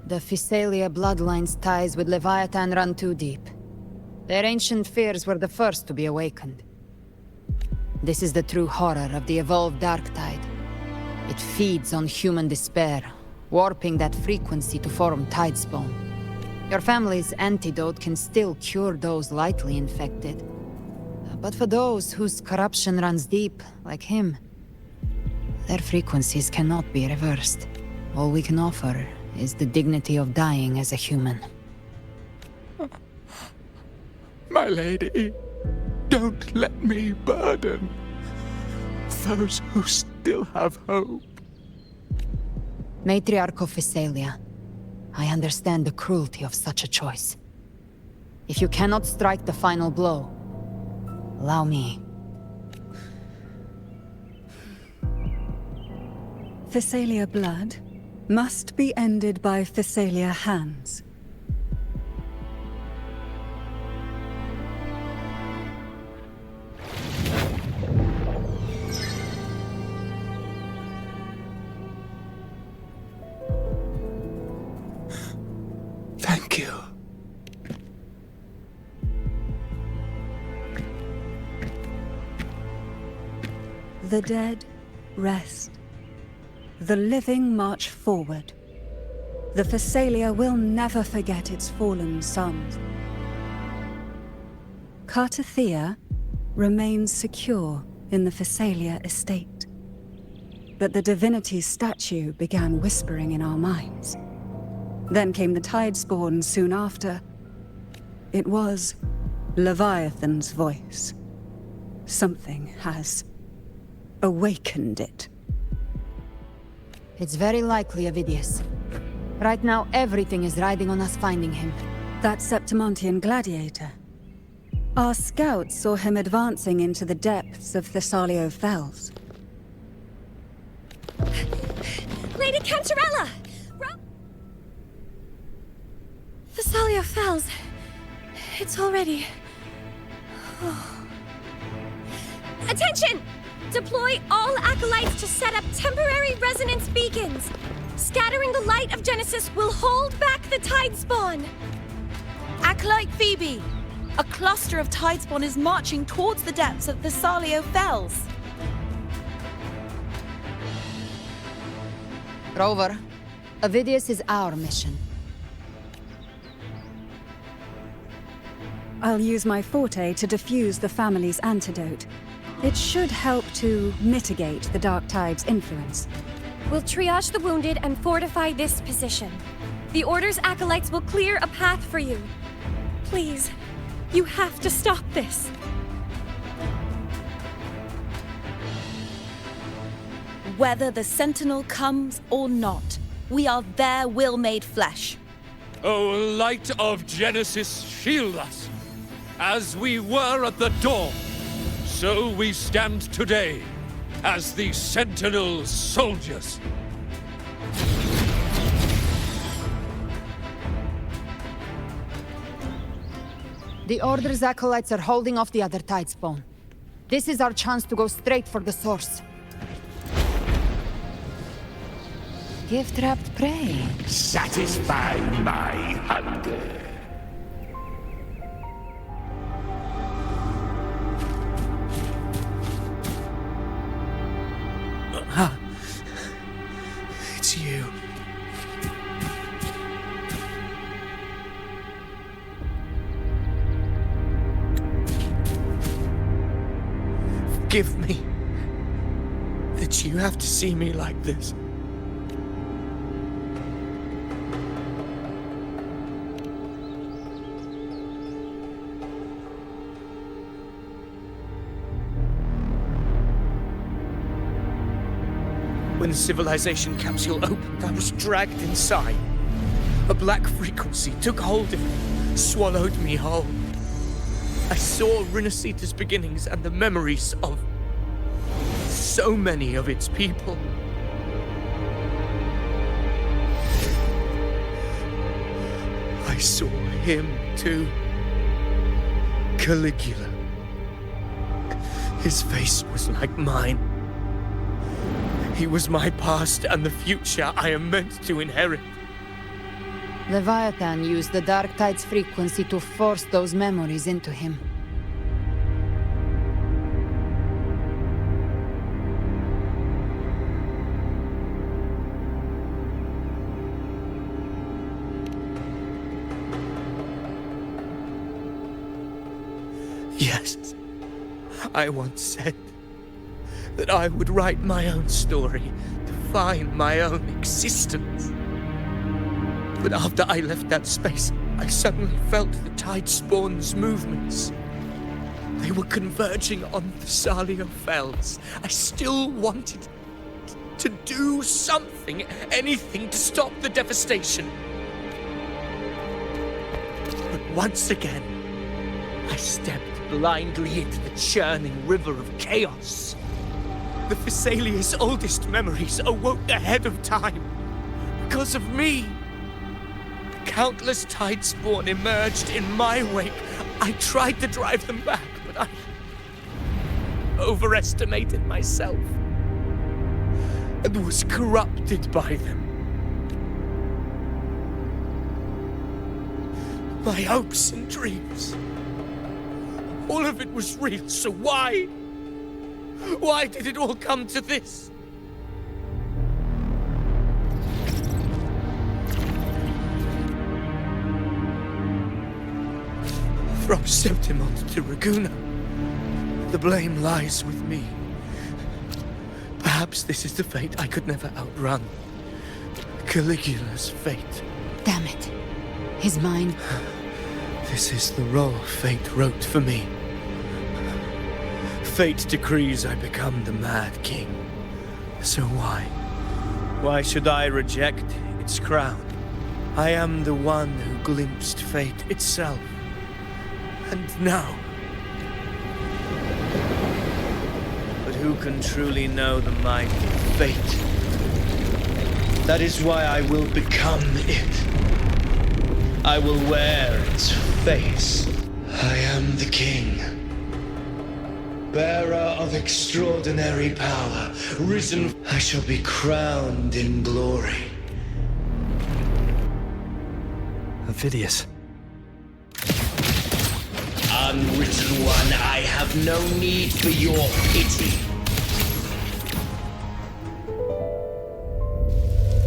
The Physalia bloodline's ties with Leviathan run too deep. Their ancient fears were the first to be awakened. This is the true horror of the evolved Darktide. It feeds on human despair, warping that frequency to form Tidespawn. Your family's antidote can still cure those lightly infected. But for those whose corruption runs deep, like him, Their frequencies cannot be reversed. All we can offer is the dignity of dying as a human. My lady, don't let me burden those who still have hope. Matriarch of Physalia, I understand the cruelty of such a choice. If you cannot strike the final blow, allow me. Physalia blood must be ended by Physalia hands. Thank you. The dead rest. The living march forward. The Physalia will never forget its fallen sons. Cartathea remains secure in the Physalia estate. But the divinity's statue began whispering in our minds. Then came the Tidespawn soon after. It was Leviathan's voice. Something has awakened it. It's very likely Avidius. Right now, everything is riding on us finding him. That Septimontian gladiator. Our scouts saw him advancing into the depths of Thessalio Fells. Lady Cantarella! Thessalio Fells. It's already... Oh. Attention! Deploy all acolytes to set up temporary resonance beacons. Scattering the light of Genesis will hold back the Tidespawn. Acolyte Phoebe, a cluster of Tidespawn is marching towards the depths of Thessalio Fells. Rover, Avidius is our mission. I'll use my forte to defuse the family's antidote. It should help to mitigate the Dark Tide's influence. We'll triage the wounded and fortify this position. The Order's acolytes will clear a path for you. Please, you have to stop this. Whether the Sentinel comes or not, we are their will made flesh. O light of Genesis, shield us! As we were at the dawn, so we stand today, as the Sentinel's soldiers. The Order's acolytes are holding off the other Tidespawn. This is our chance to go straight for the source. Give trapped prey. Satisfy my hunger. It's you. Forgive me that you have to see me like this. When the civilization capsule opened, I was dragged inside. A black frequency took hold of me, swallowed me whole. I saw Renacita's beginnings and the memories of so many of its people. I saw him too. Caligula. His face was like mine. He was my past and the future I am meant to inherit. Leviathan used the Dark Tide's frequency to force those memories into him. Yes, I once said that I would write my own story, define my own existence. But after I left that space, I suddenly felt the Tidespawn's movements. They were converging on the Thalia Fells. I still wanted to do something, anything to stop the devastation. But once again, I stepped blindly into the churning river of chaos. The Thessalia's oldest memories awoke ahead of time. Because of me. Countless Tidespawn emerged in my wake. I tried to drive them back, but I overestimated myself and was corrupted by them. My hopes and dreams, all of it was real, so why? Why did it all come to this? From Septimont to Raguna, the blame lies with me. Perhaps this is the fate I could never outrun. Caligula's fate. Damn it. His mind. This is the role fate wrote for me. Fate decrees I become the Mad King. So why? Why should I reject its crown? I am the one who glimpsed fate itself. And now. But who can truly know the might of fate? That is why I will become it. I will wear its face. I am the king. Bearer of extraordinary power, risen. I shall be crowned in glory. Avidius. Unwritten one, I have no need for your pity.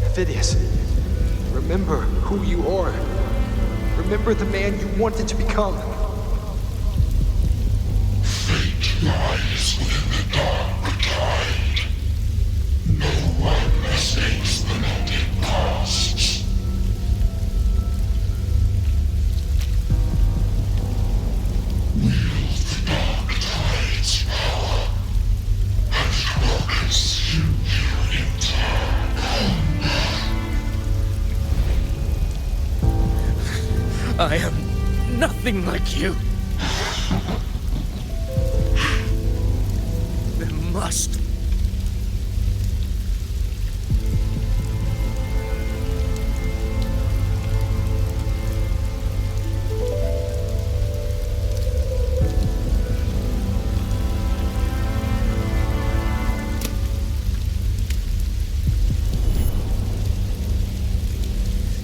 Avidius, remember who you are. Remember the man you wanted to become. Fate lies within the dark tide. No one escapes the melted pasts. Wield the dark tide's power, and it will consume you in turn. I am nothing like you. There must.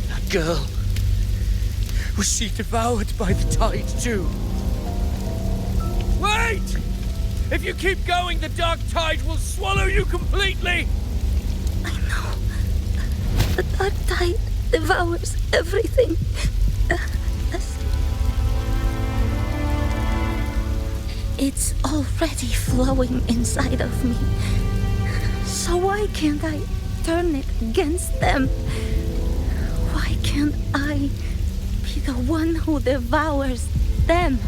That girl. Was she devoured by the tide too? Wait! If you keep going, the dark tide will swallow you completely! I know. The dark tide devours everything. It's already flowing inside of me. So why can't I turn it against them? Why can't I be the one who devours them?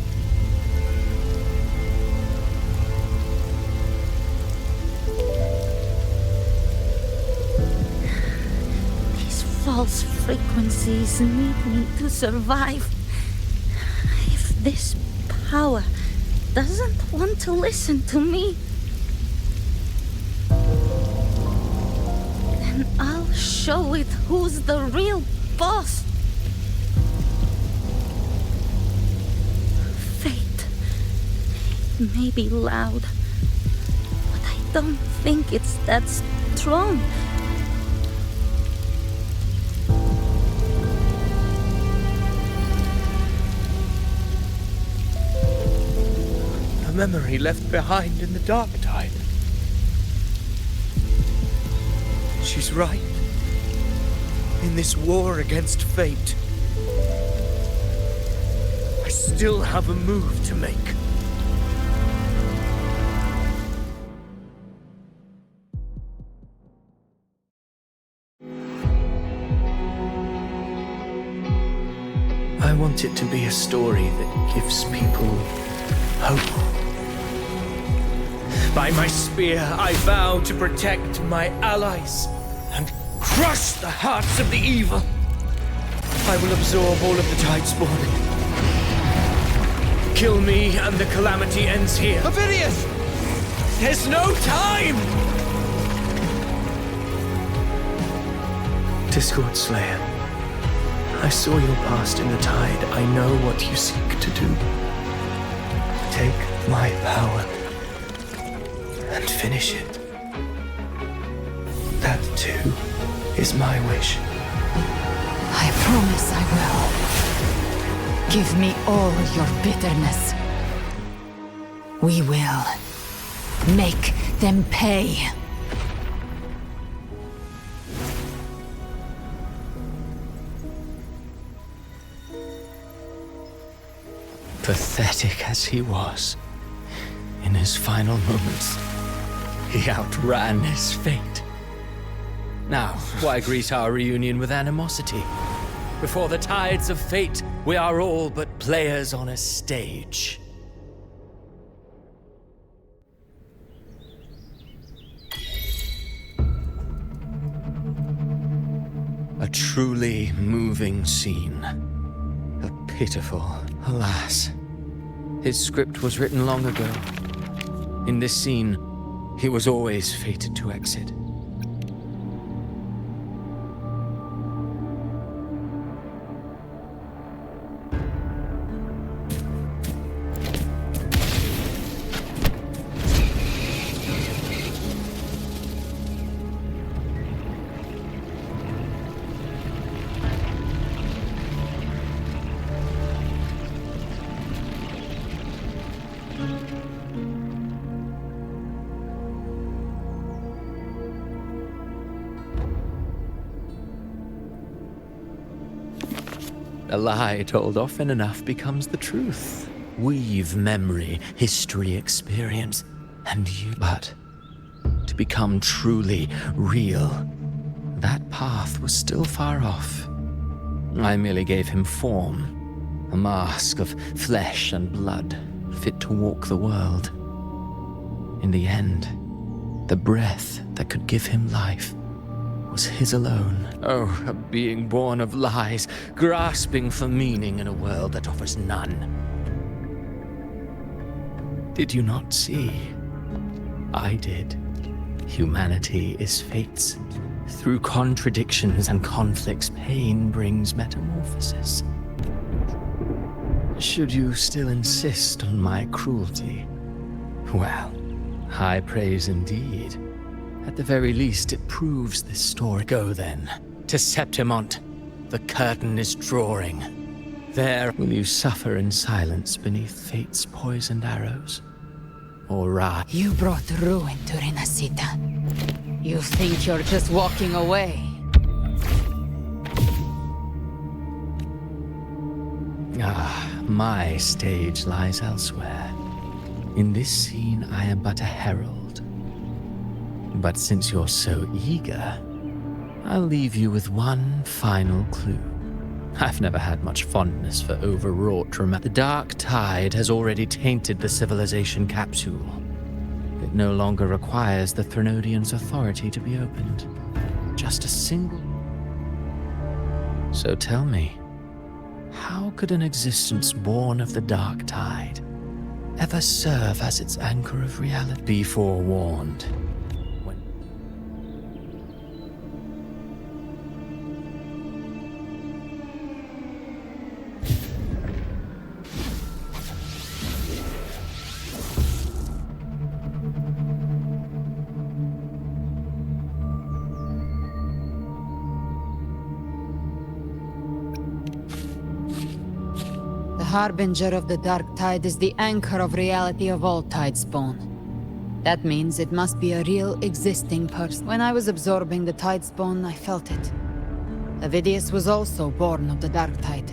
These false frequencies need me to survive. If this power doesn't want to listen to me, then I'll show it who's the real boss. Fate may be loud, but I don't think it's that strong. A memory left behind in the dark tide. She's right. In this war against fate, I still have a move to make. want it to be a story that gives people hope. By my spear, I vow to protect my allies and crush the hearts of the evil. I will absorb all of the Tidespawn. Kill me and the calamity ends here. Avidius! There's no time! Discord Slayer, I saw your past in the Tide. I know what you seek to do. Take my power and finish it. That too is my wish. I promise I will. Give me all your bitterness. We will make them pay. Pathetic as he was, in his final moments, he outran his fate. Now, why greet our reunion with animosity? Before the tides of fate, we are all but players on a stage. A truly moving scene. A pitiful, Alas, his script was written long ago. In this scene, he was always fated to exit. A lie told often enough becomes the truth. Weave memory, history, experience, and you. But to become truly real, that path was still far off. I merely gave him form, a mask of flesh and blood, fit to walk the world. In the end, the breath that could give him life was his alone. Oh, a being born of lies, grasping for meaning in a world that offers none. Did you not see? I did. Humanity is fate's. Through contradictions and conflicts, pain brings metamorphosis. Should you still insist on my cruelty? Well, high praise indeed. At the very least, it proves this story. Go then, to Septimont. The curtain is drawing. There will you suffer in silence beneath fate's poisoned arrows? Or rise? You brought ruin to Renacita. You think you're just walking away? Ah, my stage lies elsewhere. In this scene, I am but a herald. But since you're so eager, I'll leave you with one final clue. I've never had much fondness for overwrought drama. The dark tide has already tainted the civilization capsule. It no longer requires the Threnodians' authority to be opened. Just a single... So tell me, how could an existence born of the dark tide ever serve as its anchor of reality? Be forewarned. The harbinger of the dark tide is the anchor of reality of all Tidespawn. That means it must be a real, existing person. When I was absorbing the Tidespawn, I felt it. Avidius was also born of the dark tide.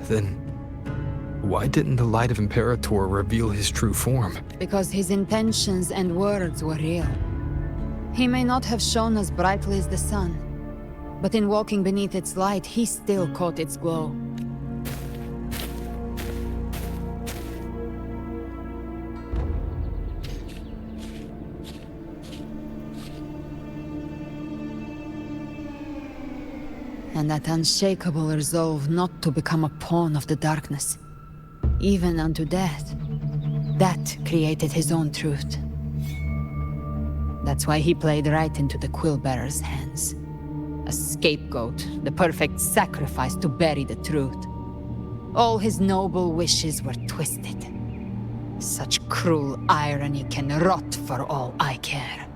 Then, why didn't the light of Imperator reveal his true form? Because his intentions and words were real. He may not have shone as brightly as the sun, But in walking beneath its light, he still caught its glow. And that unshakable resolve not to become a pawn of the darkness, even unto death, that created his own truth. That's why he played right into the Quill-Bearer's hands. A scapegoat, the perfect sacrifice to bury the truth. All his noble wishes were twisted. Such cruel irony can rot for all I care.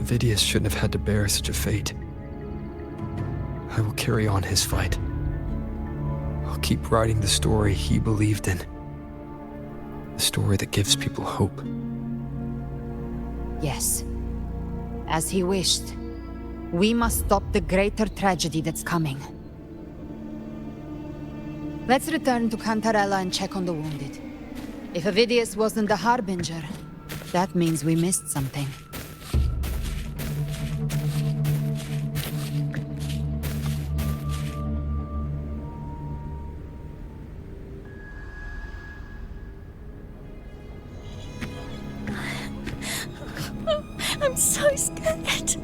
Vidius shouldn't have had to bear such a fate. I will carry on his fight. I'll keep writing the story he believed in. The story that gives people hope. Yes. As he wished. We must stop the greater tragedy that's coming. Let's return to Cantarella and check on the wounded. If Vidius wasn't the Harbinger, that means we missed something. I'm so scared.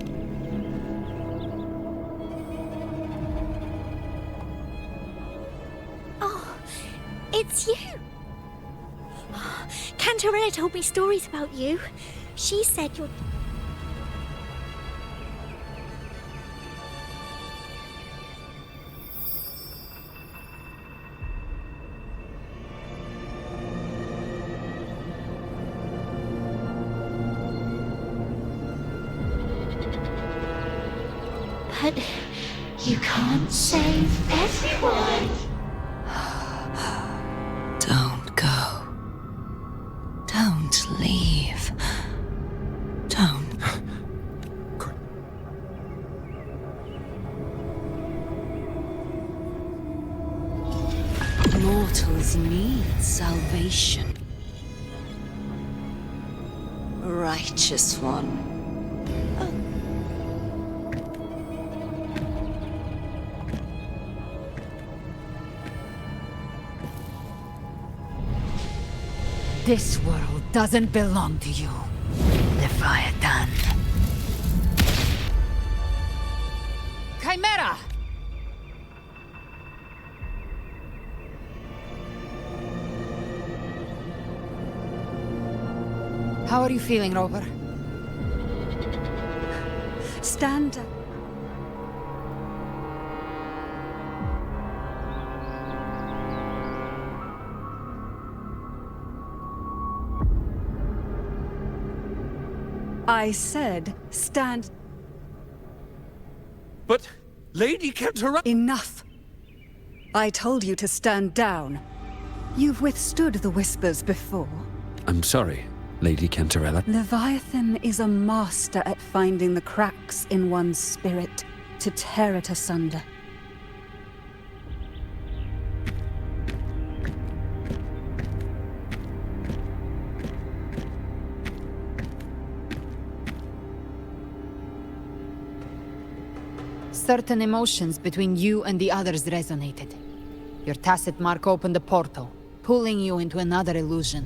Oh, it's you. Cantarella told me stories about you. She said you're... But you can't save everyone. Don't go. Don't leave. Don't. Mortals need salvation. Righteous one. This world doesn't belong to you, Leviathan. Chimera! How are you feeling, Rover? Stand. I said, stand. But, Lady Cantarella... Enough. I told you to stand down. You've withstood the whispers before. I'm sorry, Lady Cantarella. Leviathan is a master at finding the cracks in one's spirit to tear it asunder. Certain emotions between you and the others resonated. Your tacit mark opened a portal, pulling you into another illusion.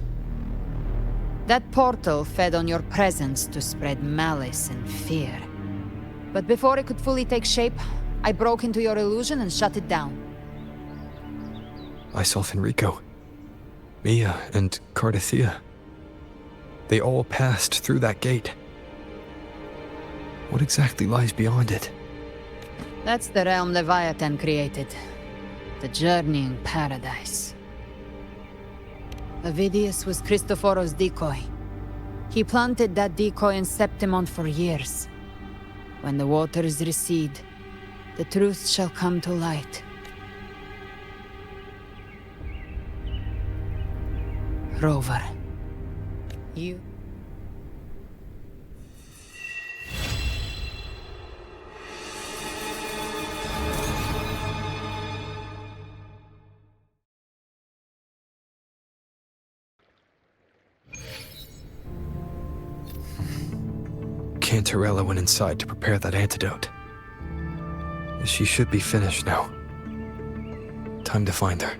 That portal fed on your presence to spread malice and fear. But before it could fully take shape, I broke into your illusion and shut it down. I saw Fenrico, Mia, and Cardathia. They all passed through that gate. What exactly lies beyond it? That's the realm Leviathan created. The journeying paradise. Avidius was Cristoforo's decoy. He planted that decoy in Septimon for years. When the waters recede, the truth shall come to light. Rover, you... Cantarella went inside to prepare that antidote. She should be finished now. Time to find her.